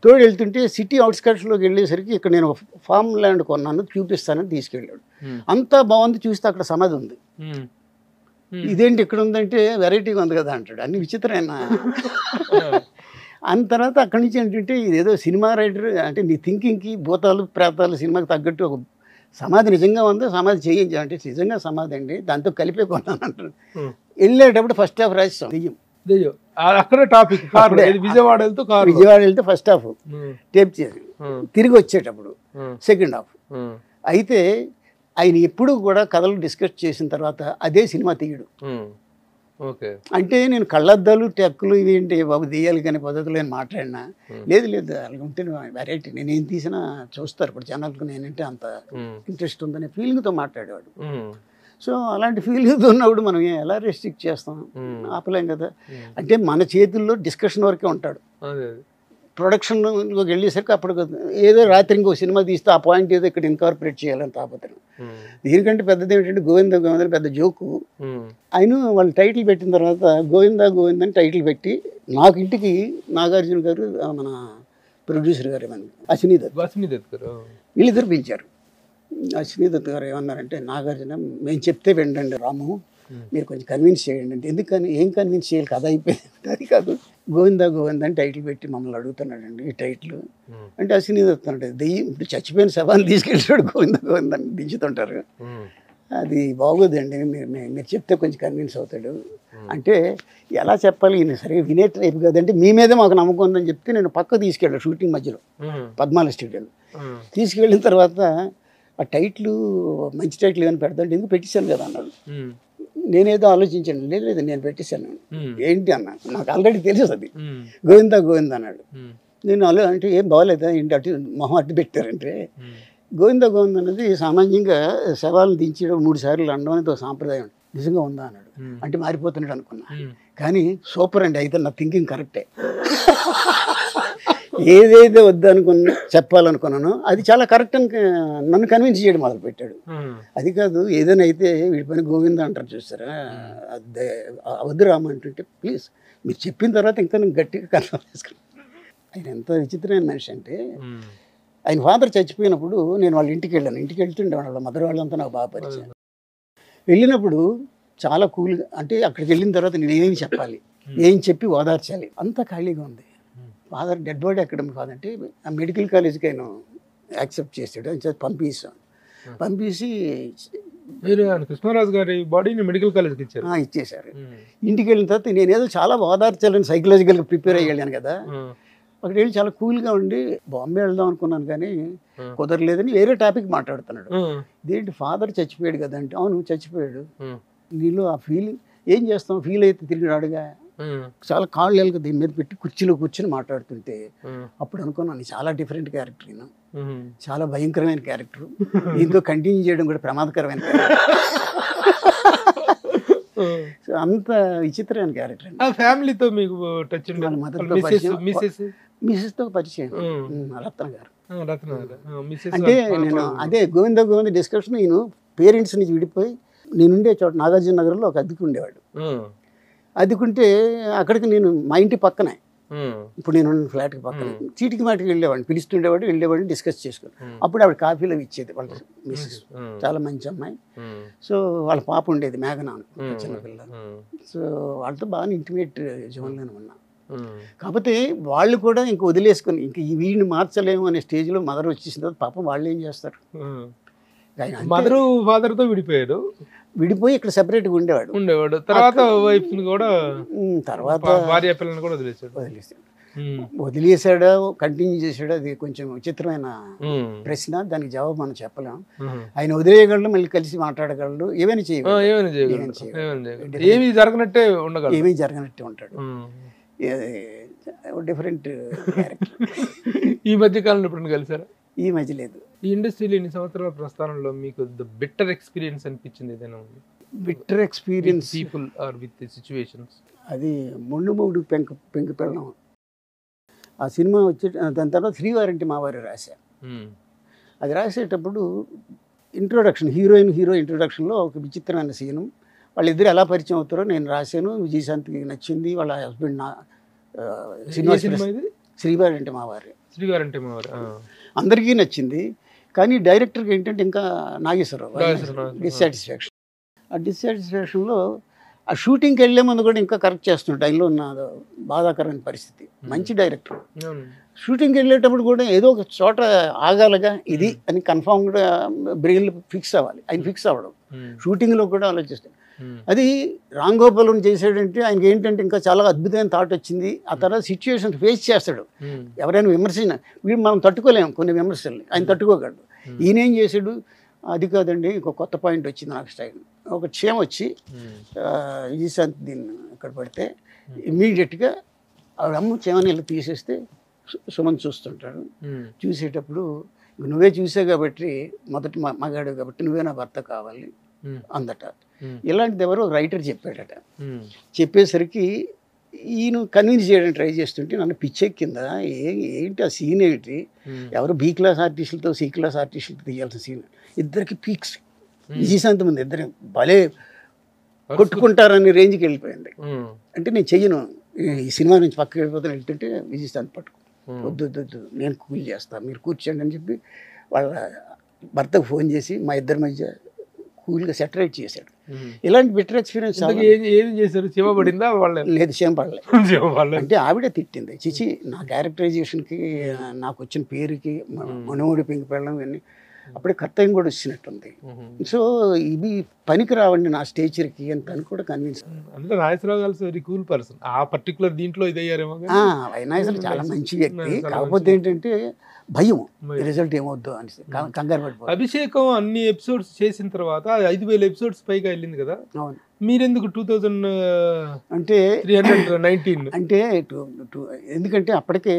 తోడు వెళ్తుంటే సిటీ అవుట్స్కట్స్లోకి వెళ్ళేసరికి ఇక్కడ నేను ఫామ్ ల్యాండ్ కొన్నాను, చూపిస్తానని తీసుకెళ్ళాడు. అంతా బాగుంది, చూస్తే అక్కడ సమాధి ఉంది. ఇదేంటి ఇక్కడ ఉందంటే వెరైటీగా ఉంది కదా అంటాడు, అన్ని విచిత్రమైన. అన్న తర్వాత అక్కడి నుంచి ఏంటంటే ఇదేదో సినిమా రైటర్ అంటే నీ థింకింగ్కి భూతాలు ప్రేతాలు సినిమాకి తగ్గట్టు ఒక సమాధి నిజంగా ఉందో సమాధి చేయించాలి అంటే నిజంగా సమాధి అండి, దాంతో కలిపే కొన్నాను అంటాడు. వెళ్ళేటప్పుడు ఫస్ట్ హాఫ్ రాస్తాం దెయ్యం, అక్కడే టాపిక్. విజయవాడ వెళ్తే ఫస్ట్ హాఫ్ టేప్ చేసి తిరిగి వచ్చేటప్పుడు సెకండ్ హాఫ్. అయితే ఆయన ఎప్పుడు కూడా కథలు డిస్కస్ చేసిన తర్వాత అదే సినిమా తీయడు. అంటే నేను కళ్ళద్దాలు టెక్కులు ఇవేంటి బాబు తీయాలి కానీ పద్ధతులు అని మాట్లాడినా, లేదు అలాగే ఉంటే వెరైటీ నేనేం తీసినా చూస్తారు ఇప్పుడు జనాలకు, నేనంటే అంత ఇంట్రెస్ట్ ఉందనే ఫీలింగ్తో మాట్లాడేవాడు. సో అలాంటి ఫీలింగ్తో ఉన్నప్పుడు మనం ఎలా రెస్ట్రిక్ట్ చేస్తాం, ఆపలేం కదా. అంటే మన చేతుల్లో డిస్కషన్ వరకే ఉంటాడు. ప్రొడక్షన్లోకి వెళ్ళేసరికి అప్పుడు ఏదో రాత్రి ఇంకో సినిమా తీస్తే ఆ పాయింట్ ఏదో ఇక్కడ ఇన్కార్పొరేట్ చేయాలని తాపత్రం. దీనికంటే పెద్దది ఏమిటంటే గోవింద గోవింద పెద్ద జోకు. ఆయన వాళ్ళు టైటిల్ పెట్టిన తర్వాత గోవింద గోవింద అని టైటిల్ పెట్టి నాకు ఇంటికి నాగార్జున గారు మన ప్రొడ్యూసర్ గారు ఏమన్నా అశ్విని దత్ గారు వీళ్ళిద్దరు పిలిచారు. అశ్విని దత్ గారు ఏమన్నారంటే, నాగార్జున మేము చెప్తే వినండి రాము, మీరు కొంచెం కన్విన్స్ చేయండి అంటే. ఎందుకని ఏం కన్విన్స్ చేయాలి, కథ అయిపోయింది. అది కాదు, గోవిందా గోవింద అని టైటిల్ పెట్టి మమ్మల్ని అడుగుతున్నాడండి ఈ టైటిల్ అంటే. అశ్విని దత్ అంటే దెయ్యం ఇప్పుడు చచ్చిపోయిన శవాన్ని తీసుకెళ్ళాడు గోవింద గోవింద అని దించుతుంటారు. అది బాగోదండి, మీరు చెప్తే కొంచెం కన్విన్స్ అవుతాడు అంటే. ఎలా చెప్పాలి, ఈయన సరిగా వినే టైపు కదంటే మీ మీదే మాకు నమ్మకం ఉందని చెప్తే నేను పక్క తీసుకెళ్ళాను షూటింగ్ మధ్యలో పద్మాల స్టూడియోలో. తీసుకెళ్ళిన తర్వాత ఆ టైటిల్ మంచి టైటిల్ ఏమైనా పెడతాంటే ఎందుకు పెట్టేశాను కదా అన్నాడు. నేనేదో ఆలోచించాను, లేదు నేను పెట్టేశాను. ఏంటి అన్నా, నాకు ఆల్రెడీ తెలుసు అది గోవిందా గోవింద అన్నాడు. నేను అంటే ఏం బాగోలేదా ఏంటి అటు మొహం అడ్డు పెట్టారంటే, గోవిందా గోవింద అనేది సామాన్యంగా శవాలను దించడం 3 సార్లు అనడం అనేది సాంప్రదాయం. నిజంగా ఉందా అన్నాడు. అంటే మారిపోతున్నాడు అనుకున్నా, కానీ సూపర్ అండి, అయితే నా థింకింగ్ కరెక్టే. ఏదైతే వద్దనుకున్నా చెప్పాలనుకున్నానో అది చాలా కరెక్ట్ అని నన్ను కన్విన్స్ చేయడం మొదలుపెట్టాడు. అది కాదు, ఏదైనా అయితే వీడి పని గోవింద అంటారు చూస్తారా, అదే వద్దు రామ అంటుంటే ప్లీజ్ మీరు చెప్పిన తర్వాత ఇంకా నేను గట్టిగా కన్ఫర్మ్ చేసుకున్నాను. ఆయన ఎంత విచిత్రమైన మనిషి అంటే, ఆయన ఫాదర్ చచ్చిపోయినప్పుడు నేను వాళ్ళ ఇంటికి వెళ్ళాను. ఇంటికి వెళ్తుండే వాళ్ళ మదర్ వాళ్ళంతా నాకు బాగా పరిచయం. వెళ్ళినప్పుడు చాలా కూల్గా, అంటే అక్కడికి వెళ్ళిన తర్వాత నేను ఏం చెప్పాలి, ఏం చెప్పి ఓదార్చాలి, అంతా ఖాళీగా ఉంది. ఫాదర్ డెడ్ బాడీ ఎక్కడ ఫాదర్ అంటే ఆ మెడికల్ కాలేజ్కి ఆయన యాక్సెప్ట్ చేసాడు. ఆయన పంపించాను. పంపించి కృష్ణరాజు గారి బాడీని మెడికల్ కాలేజ్కి ఇచ్చేశారు. ఇంటికి వెళ్ళిన తర్వాత నేనేదో చాలా ఓదార్చాలని సైకలాజికల్గా ప్రిపేర్ అయ్యి వెళ్ళాను కదా. అక్కడ వెళ్ళి చాలా కూల్గా ఉండి బాంబే వెళ్దాం అనుకున్నాను, కానీ కుదరలేదని వేరే టాపిక్ మాట్లాడుతున్నాడు. ఇదేంటి ఫాదర్ చచ్చిపోయాడు కదా అంటే, అవును చచ్చిపోయాడు, నీలో ఆ ఫీలింగ్ ఏం చేస్తాం, ఫీల్ అయితే తిరిగి రాడుగా. చాలా కాళ్ళు దీని మీద పెట్టి కుర్చీలో కూర్చొని మాట్లాడుతుంటే అప్పుడు అనుకున్నాను, చాలా డిఫరెంట్ క్యారెక్టర్, ఈయన చాలా భయంకరమైన క్యారెక్టర్, దీంతో కంటిన్యూ చేయడం కూడా ప్రమాదకరమైన క్యారెక్టర్. అంత విచిత్రమైన క్యారెక్టర్ అండి. ఫ్యామిలీతో మీకు టచ్ మిసెస్తో పరిచయం రత్న గారు. అంటే నేను అదే గోవింద గోవింద డిస్కషన్, నేను పేరెంట్స్ నుంచి విడిపోయి నేనుండే చోట నాగార్జున నగర్లో ఒక అద్దెకు ఉండేవాడు. అద్దెకుంటే అక్కడికి నేను మా ఇంటి పక్కనే, ఇప్పుడు నేను ఫ్లాట్కి పక్కన చీటికి మాటికి వెళ్ళేవాడిని, వెళ్ళేవాడిని డిస్కస్ చేసుకుని. అప్పుడు ఆవిడ కాఫీలో ఇచ్చేది వాళ్ళ మిస్సెస్, చాలా మంచి అమ్మాయి. సో వాళ్ళ పాప ఉండేది మేఘన, చిన్నపిల్ల. సో వాళ్ళతో బాగా ఇంటిమేట్ జోన్లోనే ఉన్నా. కాకపోతే వాళ్ళు కూడా ఇంక వదిలేసుకొని ఇంక వీడిని మార్చలేము అనే స్టేజ్లో మదర్ వచ్చేసిన తర్వాత పాపం వాళ్ళు ఏం చేస్తారు, మదరు ఫాదర్ తో విడిపోయాడు, విడిపోయి ఇక్కడ సెపరేట్గా ఉండేవాడు. తర్వాత వైఫ్ కూడా, తర్వాత భార్య పిల్లల్ని కూడా వదిలేసాడు. వదిలేసాడా కంటిన్యూ చేసాడు, అది కొంచెం విచిత్రమైన ప్రశ్న. దానికి జవాబు మనం చెప్పలేం. ఆయన వదిలేయగలడు, మళ్ళీ కలిసి మాట్లాడగలడు, ఏమైనా చేయగలడు, ఏమీ జరగనట్టే ఉండగలడు, ఏమీ జరగనట్టే ఉంటాడు. Different character. ఈ మధ్య కాలంలో ఎప్పుడు కలిసారా? ఈ మధ్య లేదు. ఈ ఇండస్ట్రీలో ఇన్ని సంవత్సరాల ప్రస్థానంలో మీకు ద బెటర్ ఎక్స్పీరియన్స్ అనిపించింది ఏదైనా ఉంది? Better experience people are with situations. అది మొండు పెంకు పెళ్ళం. ఆ సినిమా వచ్చే దాని తర్వాత శ్రీవారింటి మావారి రాశా. అది రాసేటప్పుడు ఇంట్రొడక్షన్, హీరో ఇంట్రొడక్షన్లో ఒక విచిత్రమైన సీను. వాళ్ళిద్దరు ఎలా పరిచయం అవుతారో నేను రాశాను. విజయశాంతికి నచ్చింది, వాళ్ళ హస్బెండ్ శ్రీవారింటి మావారి అందరికీ నచ్చింది. కానీ డైరెక్టర్కి ఏంటంటే ఇంకా నాగేశ్వరరావు డిస్సాటిస్ఫాక్షన్. ఆ డిస్సాటిస్ఫాక్షన్లో ఆ షూటింగ్కి వెళ్ళే ముందు కూడా ఇంకా కరెక్ట్ చేస్తున్నాడు. టైంలో ఉన్న బాధాకరమైన పరిస్థితి. మంచి డైరెక్టర్. షూటింగ్కి వెళ్ళేటప్పుడు కూడా ఏదో ఒక చోట ఆగాలిగా ఇది అని కన్ఫామ్గా బ్రెయిన్లో ఫిక్స్ అవ్వాలి. ఆయన ఫిక్స్ అవ్వడం షూటింగ్లో కూడా ఆలోచిస్తాడు. అది రామ్ గోపాల్ చేసాడంటే ఆయనకి ఏంటంటే ఇంకా చాలా అద్భుతమైన థాట్ వచ్చింది. ఆ తర్వాత సిచ్యువేషన్ ఫేస్ చేస్తాడు. ఎవరైనా విమర్శించిన వీడు మనం తట్టుకోలేము కొన్ని విమర్శల్ని, ఆయన తట్టుకోగలడు. ఈయన ఏం చేశాడు, అది కాదండి ఇంకో కొత్త పాయింట్ వచ్చింది నాకు స్టైల్. ఒక క్షేమ వచ్చి విజయశాంతి దీన్ని ఇక్కడ పడితే ఇమ్మీడియట్గా ఆవిడ అమ్మ క్షేమని ఇలా తీసేస్తే సుమన్ చూస్తుంటాడు. చూసేటప్పుడు నువ్వే చూసావు కాబట్టి, మొదటి మగాడు కాబట్టి నువ్వే నా భర్త కావాలి అందట. ఇలాంటిది ఎవరో రైటర్ చెప్పాడట. చెప్పేసరికి ఈయన కన్విన్స్ చేయడానికి ట్రై చేస్తుంటే నన్ను పిచ్చెక్కిందా, ఏంటి ఆ సీన్ ఏంటి, ఎవరు బి క్లాస్ ఆర్టిస్టులతో సి క్లాస్ ఆర్టిస్టులతో తీయాల్సిన సీన్, ఇద్దరికి పీక్స్. విజయశాంతి ముందు ఇద్దరు భలే కొట్టుకుంటారని రేంజ్కి వెళ్ళిపోయింది. అంటే నేను చెయ్యను, ఈ సినిమా నుంచి పక్కకి వెళ్ళిపోతాను వెళ్తుంటే విజయశాంతి పట్టుకో, వద్దు నేను కూల్ చేస్తాను, మీరు కూర్చోండి అని చెప్పి వాళ్ళ భర్తకు ఫోన్ చేసి మా ఇద్దరి మధ్య కూల్గా సెటరేట్ చేశాడు. ఇలాంటి బెటర్ ఎక్స్పీరియన్స్. ఏం చేశారు? చెమబడిందా? లేదు, చేమ పడలేదు. అంటే ఆవిడే తిట్టింది, చిచి నా క్యారెక్టరైజేషన్కి నాకు వచ్చిన పేరుకి మనోడి పెంకి పెళ్ళం ఇవన్నీ అప్పుడే కర్తవ్యం కూడా వచ్చినట్టుంది. సో ఇవి పనికి రావండి నా స్టేచర్కి అని తను కూడా కన్విన్స్. అంటే నాగేశ్వరరావు గారు వెరీ కూల్ పర్సన్. ఆ పర్టికులర్ దీంట్లో ఇదయ్యారేమో. నాగేశ్వరరావు చాలా మంచి వ్యక్తి. కాకపోతే ఏంటంటే భయం, రిజల్ట్ ఏమవుద్దు అని కంగారు పడిపోతుంది. అభిషేకం అన్ని ఎపిసోడ్స్ చేసిన తర్వాత 5,000 ఎపిసోడ్స్ పైగా వెళ్ళింది కదా. అవును. మీరెందుకు 2000 అంటే 319 అంటే ఎందుకంటే అప్పటికే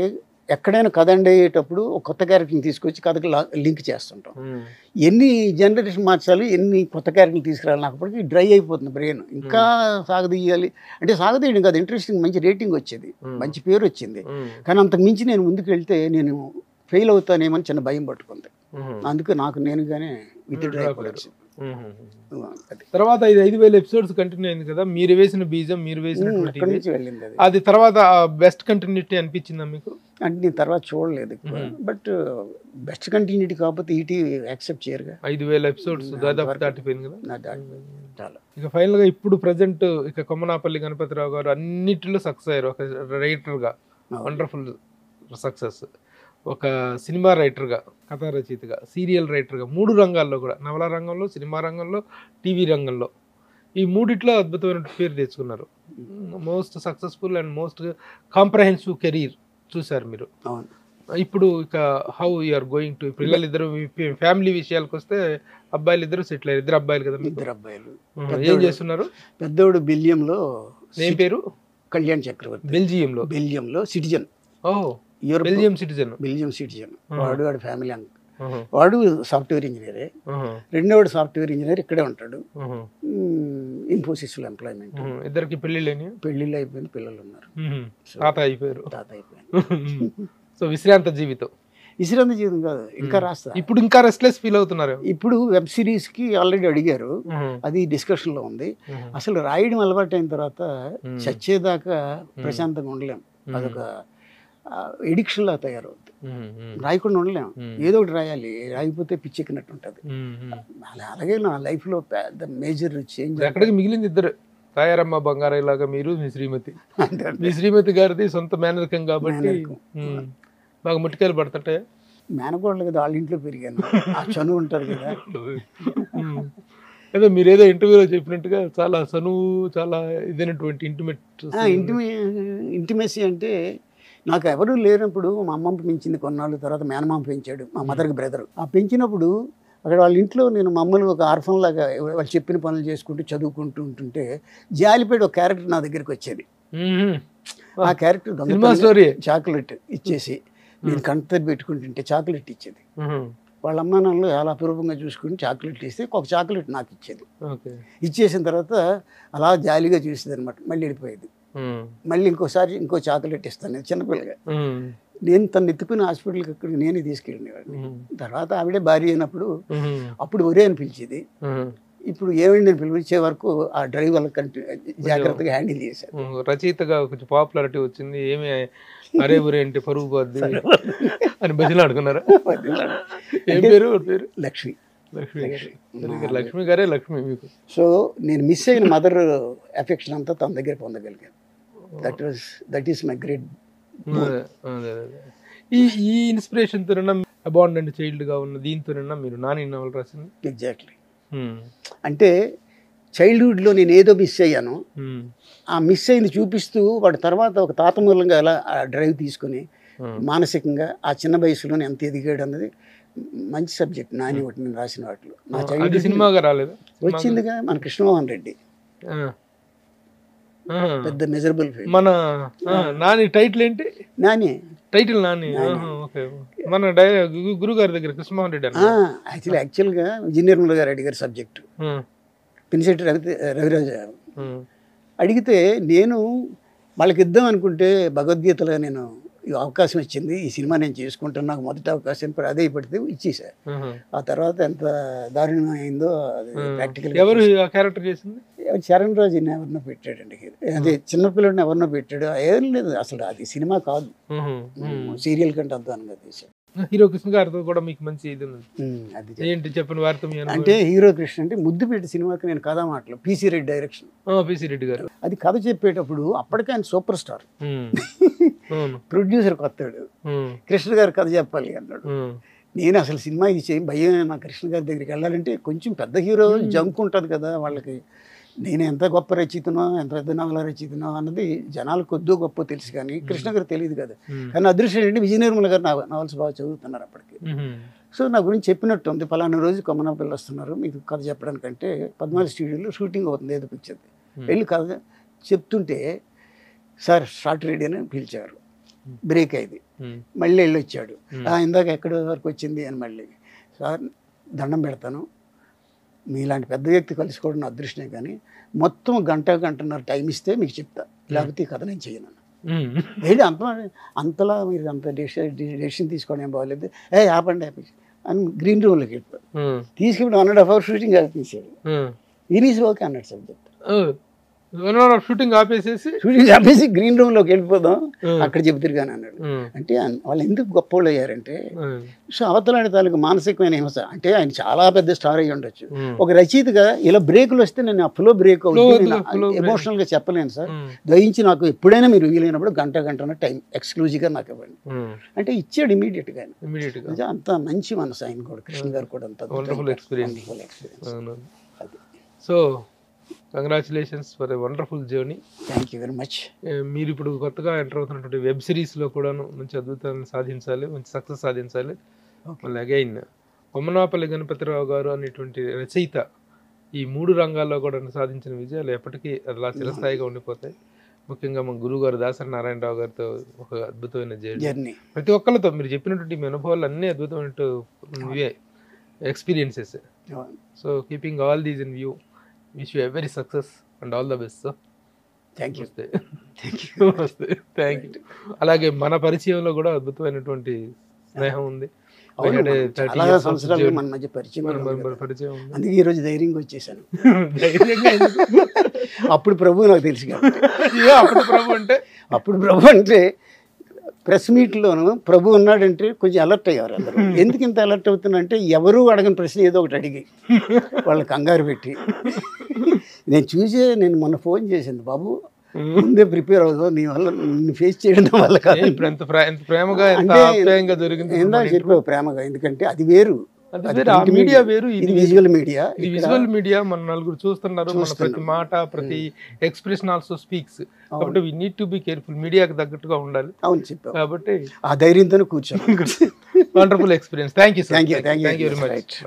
ఎక్కడైనా కథ అయ్యేటప్పుడు ఒక కొత్త క్యారెక్టర్ని తీసుకొచ్చి కథకు లింక్ చేస్తుంటాం. ఎన్ని జనరేషన్ మార్చాలి, ఎన్ని కొత్త క్యారెక్టర్లు తీసుకురావాలి, నాకు అప్పటికి డ్రై అయిపోతుంది బ్రెయిన్. ఇంకా సాగదీయాలి అంటే సాగదీయడం కాదు, ఇంట్రెస్టింగ్ మంచి రేటింగ్ వచ్చేది, మంచి పేరు వచ్చింది. కానీ అంతకు మించి నేను ముందుకు వెళ్తే నేను ఫెయిల్ అవుతానేమని చిన్న భయం పట్టుకుంది. అందుకే నాకు నేనుగానే విత్డ్రా అయిపోవచ్చు. తర్వాత 5,000 ఎపిసోడ్స్ కంటిన్యూ అయింది కదా. మీరు వేసిన బీజం, మీరు వేసినటువంటి వెళ్ళింది అది తర్వాత బెస్ట్ కంటిన్యూటీ అనిపించిందా మీకు? అంటే నేను తర్వాత చూడలేదు, బట్ బెస్ట్ కంటిన్యూటీ కాకపోతే ఈటీ యాక్సెప్ట్ చేయరుగా. 5,000 ఎపిసోడ్స్ దాదాపు దాటిపోయింది కదా. చాలా. ఇక ఫైనల్ గా ఇప్పుడు ప్రజెంట్ ఇక కొమ్మనాపల్లి గణపతిరావు గారు అన్నిటిలో సక్సెస్ అయ్యారు. ఒక రైటర్ గా వండర్ఫుల్ సక్సెస్, ఒక సినిమా రైటర్గా, కథా రచయితగా, సీరియల్ రైటర్గా, 3 రంగాల్లో కూడా, నవల రంగంలో, సినిమా రంగంలో, టీవీ రంగంలో, ఈ మూడిట్లో అద్భుతమైన పేరు తెచ్చుకున్నారు. Most successful and most comprehensive career చూశారు మీరు. ఇప్పుడు ఇక హౌ యూఆర్ గోయింగ్ టు, పిల్లలిద్దరు ఫ్యామిలీ విషయాలకు వస్తే అబ్బాయిలు ఇద్దరు సెటిల్ అయ్యారు. 2 అబ్బాయిలు కదా? 2 అబ్బాయిలు. ఏం చేస్తున్నారు? పెద్దోడు బెల్జియంలో. ఏం పేరు? కళ్యాణ్ చక్రవర్తి. బెల్జియంలో సిటిజన్. Belgium citizen. వాడు ఫ్యామిలీ వాడు సాఫ్ట్వేర్ ఇంజనీరే. రెండోవాడు సాఫ్ట్వేర్ ఇంజనీర్, ఇక్కడే ఉంటాడు. ఇన్ఫోసిస్లో ఎంప్లాయ్మెంట్. ఇద్దరికి పెళ్లిళ్ళు అయిపోయింది, పిల్లలు ఉన్నారు. తాత అయిపోయారు. సో విశ్రాంత జీవితం కాదు, ఇంకా రాస్తా. ఇప్పుడు ఇంకా రెస్ట్లెస్ ఫీల్ అవుతున్నారు. ఇప్పుడు వెబ్ సిరీస్ కి ఆల్రెడీ అడిగారు, అది డిస్కషన్ లో ఉంది. అసలు రాయడం అలవాటు అయిన తర్వాత చచ్చేదాకా ప్రశాంతంగా ఉండలేం. అదొక ఎడిక్షన్ లా తయారవుతుంది. రాయకుండా ఉండలేం, ఏదో ఒకటి రాయాలి. రాయిపోతే పిచ్చెక్కినట్టు ఉంటుంది. అలాగే నా లైఫ్ లో పెద్ద మేజర్ చేంజ్. ఎక్కడికి మిగిలింది తాయారమ్మ బంగారయ్య లాగా మీరు మీ శ్రీమతి గారిది సొంత మేనరికం కాబట్టి బాగా ముట్టికాయలు పడతాయి. మేనకోడలు కదా, వాళ్ళ ఇంట్లో పెరిగాను, ఆ చనువు ఉంటారు కదా. ఏదో మీరేదో ఇంటర్వ్యూలో చెప్పినట్టుగా చాలా చనువు, చాలా ఇదైనటువంటి ఇంటిమేసీ అంటే నాకు ఎవరు లేనప్పుడు మా అమ్మమ్మ పెంచింది కొన్నాళ్ళు, తర్వాత మేనమామ పెంచాడు, మా మదర్కి బ్రదర్. ఆ పెంచినప్పుడు అక్కడ వాళ్ళ ఇంట్లో నేను మమ్మల్ని ఒక ఆర్ఫన్ లాగా వాళ్ళు చెప్పిన పనులు చేసుకుంటూ చదువుకుంటూ ఉంటుంటే జాలిపేట ఒక క్యారెక్టర్ నా దగ్గరికి వచ్చేది. ఆ క్యారెక్టర్ చాక్లెట్ ఇచ్చేసి నేను కంటతడి పెట్టుకుంటుంటే చాక్లెట్ ఇచ్చేది. వాళ్ళ అమ్మ నాన్నలు చాలా అపూర్వంగా చూసుకుని చాక్లెట్ ఇస్తే ఒక చాక్లెట్ నాకు ఇచ్చేది. ఇచ్చేసిన తర్వాత అలా జాలీగా చూసేది అనమాట. మళ్ళీ వెళ్ళిపోయేది. మళ్ళీ ఇంకోసారి ఇంకో చాక్లెట్ ఇస్తాను చిన్నపిల్లగా. నేను తను ఎత్తుకుని హాస్పిటల్కి అక్కడికి నేనే తీసుకెళ్ళినవాడిని. తర్వాత ఆవిడే భార్య అయినప్పుడు అప్పుడు ఒరే అని పిలిచేది. ఇప్పుడు ఏమైంది నేను పిలిపించే వరకు ఆ డ్రైవ్ వల్ల జాగ్రత్తగా హ్యాండిల్ చేశాను. రచయితగా కొంచెం పాపులారిటీ వచ్చింది. ఏమి అరే ఊరే అంటే పరుగు పోద్ది అని బదిలీ ఆడుకున్నారా? ఏం పేరు? లక్ష్మి. లక్ష్మి గారే లక్ష్మి మీకు. సో నేను మిస్ అయిన మదర్ ఎఫెక్షన్ అంతా తన దగ్గర పొందగలిగాను. That is my great. ఈ ఇన్స్పిరేషన్ తో అబాండెంట్ చైల్డ్ గా ఉన్న దీంతో మీరు నాని నవల రాసింది. ఎగ్జాక్ట్లీ. అంటే చైల్డ్హుడ్లో నేను ఏదో మిస్ అయ్యాను, ఆ మిస్ అయింది చూపిస్తూ వాడి తర్వాత ఒక తాత మూలంగా ఎలా డ్రైవ్ తీసుకుని మానసికంగా ఆ చిన్న వయసులోనే ఎంత ఎదిగాడు అన్నది మంచి సబ్జెక్ట్. నాని ఒకటి నేను రాసిన వాటిలో. నా చైల్డ్ సినిమాగా రాలేదు, వచ్చిందిగా మన కృష్ణమోహన్ రెడ్డి, పెద్ద మెజరబుల్ ఫీల్డ్. మన నాని టైటిల్ ఏంటి? నాని టైటిల్ నాని. మన గురుగారి దగ్గర కృష్ణమోహన్ రెడ్డి యాక్చువల్గా ఇంజనీర్ గారు అడిగారు సబ్జెక్టు, పినిశెట్టి రవిరాజ అడిగితే నేను వాళ్ళకి ఇద్దాం అనుకుంటే భగవద్గీతలో నేను అవకాశం వచ్చింది, ఈ సినిమా నేను చేసుకుంటాను, నాకు మొదటి అవకాశం అదే పడితే ఇచ్చేసా. ఆ తర్వాత ఎంత దారుణం అయిందో అది ప్రాక్టికల్. ఎవరు క్యారెక్టర్ చేసింది? చరణ్ రాజు ఎవరినో పెట్టాడండి, అదే చిన్నపిల్లడిని ఎవరినో పెట్టాడు. ఏం లేదు అసలు, అది సినిమా కాదు, సీరియల్ కంటే అద్దానుగా తీసాడు. హీరో కృష్ణ గారితో కూడా మీకు మంచి ఇది ఏంటి చెప్పండి వార్త? అంటే హీరో కృష్ణ అంటే ముద్దుపేట సినిమాకి నేను కథ మాటలు, PC Reddy direction. PC Reddy గారు అది కథ చెప్పేటప్పుడు అప్పటికే ఆయన సూపర్ స్టార్, ప్రొడ్యూసర్ కొత్తాడు, కృష్ణ గారు కథ చెప్పాలి అన్నాడు. నేను అసలు సినిమా ఇది చేయి భయం, నా కృష్ణ గారి దగ్గరికి వెళ్ళాలంటే కొంచెం పెద్ద హీరో జంక్ ఉంటుంది కదా వాళ్ళకి. నేను ఎంత గొప్ప రచయితనో, ఎంత పెద్ద నవల రచయితనో అన్నది జనాలకు కొద్దో గొప్ప తెలుసు, కానీ కృష్ణ గారు తెలియదు కదా. కానీ అదృష్టం ఏంటంటే విజయ నిర్మల గారు నవల్స్ బాగా చదువుతున్నారు అప్పటికి. సో నా గురించి చెప్పినట్టు ఉంది, పలానా రోజు కొమ్మనపల్లి వస్తున్నారు మీకు కథ చెప్పడానికంటే పద్మావతి స్టూడియోలో షూటింగ్ అవుతుంది ఏదో పిక్చర్, వెళ్ళి కథ చెప్తుంటే సార్ షార్ట్ రెడీ అని పిలిచారు. బ్రేక్ అయింది, మళ్ళీ వెళ్ళి వచ్చాడు. ఇందాక ఎక్కడి వరకు వచ్చింది అని మళ్ళీ, సార్ దండం పెడతాను, మీలాంటి పెద్ద వ్యక్తి కలుసుకోవడం నా అదృష్టమే, కానీ మొత్తం గంటన్నర టైం ఇస్తే మీకు చెప్తా, లేకపోతే ఈ కథ నేను చేయను. ఏంటి అంతలా మీరు అంత డెసిషన్ తీసుకోవడం ఏం బాగోలేదు, ఆపండి అని గ్రీన్ రూమ్లోకి వెళ్ళిపోయాడు. తీసుకెళ్ళి 1.5 hours షూటింగ్ ఆపేసాడు. ఇనీస్ ఓకే అన్నాడు సబ్జెక్ట్. షూటింగ్ ఆపేసి గ్రీన్ రూమ్ లోకి వెళ్ళిపోదాం, అక్కడ చెబుతారు కానీ అన్నాడు. అంటే వాళ్ళు ఎందుకు గొప్పవాళ్ళు అయ్యారంటే, సో అవతలాంటి తాలూకు మానసికమైన హింస. అంటే ఆయన చాలా పెద్ద స్టార్ అయ్యి ఉండొచ్చు, ఒక రచయితగా ఇలా బ్రేకులు వస్తే నేను ఆ ఫ్లో బ్రేక్ అవుతుంది, ఎమోషనల్ గా చెప్పలేను సార్, దయించి నాకు ఎప్పుడైనా మీరు వీలైనప్పుడు గంట టైం ఎక్స్క్లూజివ్గా నాకు ఇవ్వండి అంటే ఇచ్చాడు ఇమీడియట్ గా. అంత మంచి మనసు ఆయన కూడా, కృష్ణ గారు కూడా అంత wonderful experience. So congratulations for a wonderful journey. Thank you very much. మీరు ఇప్పుడు కొత్తగా ఎంటర్ అవుతున్నటువంటి వెబ్ సిరీస్లో కూడాను మంచి అద్భుతాలను సాధించాలి, మంచి సక్సెస్ సాధించాలి. మళ్ళీ అగైన్ కొమ్మనాపల్లి గణపతిరావు గారు అనేటువంటి రచయిత ఈ 3 రంగాల్లో కూడా సాధించిన విజయాలు ఎప్పటికీ అలా చిరస్థాయిగా ఉండిపోతాయి. ముఖ్యంగా మా గురువు గారు దాసరి నారాయణరావు గారితో ఒక అద్భుతమైన జర్నీ. ప్రతి ఒక్కరితో మీరు చెప్పినటువంటి మీ అనుభవాలు అన్నీ అద్భుతమైన experiences. So keeping all these in view, wish you a very success and all the best, sir. Thank you. Thank you. అలాగే మన పరిచయంలో కూడా అద్భుతమైనటువంటి స్నేహం ఉంది. చాలా సంవత్సరాలు మన మధ్య పరిచయం ఉంది. అందుకే ఈరోజు ధైర్యంగా వచ్చేసాను. అప్పుడు ప్రభు నాకు తెలుసు కాబట్టి. అప్పుడు ప్రభు అంటే ప్రెస్ మీట్లోను ప్రభు ఉన్నాడంటే కొంచెం అలర్ట్ అయ్యారు అందరూ. ఎందుకు ఇంత అలర్ట్ అవుతున్నంటే ఎవరూ అడగని ప్రశ్న ఏదో ఒకటి అడిగి వాళ్ళని కంగారు పెట్టి నేను మొన్న ఫోన్ చేసింది, బాబు ముందే ప్రిపేర్ అవుతావు, నీ వల్ల నిన్ను ఫేస్ చేయడం వల్ల కాదు. ఇప్పుడు ఎంత ప్రేమగా చెప్పావు ప్రేమగా, ఎందుకంటే అది వేరు, మీడియా వేరు, ఇది విజువల్ మీడియా. ఇది విజువల్ మీడియా, మన నలుగురు చూస్తున్నారు, మన ప్రతి మాట ప్రతి ఎక్స్ప్రెషన్ ఆల్సో స్పీక్స్. కాబట్టి we need to be careful, మీడియాకి తగ్గట్టుగా ఉండాలి. అవును చెప్పావు, కాబట్టి ఆ ధైర్యంతోనే కూర్చోండి. Wonderful experience. Thank you thank you very much.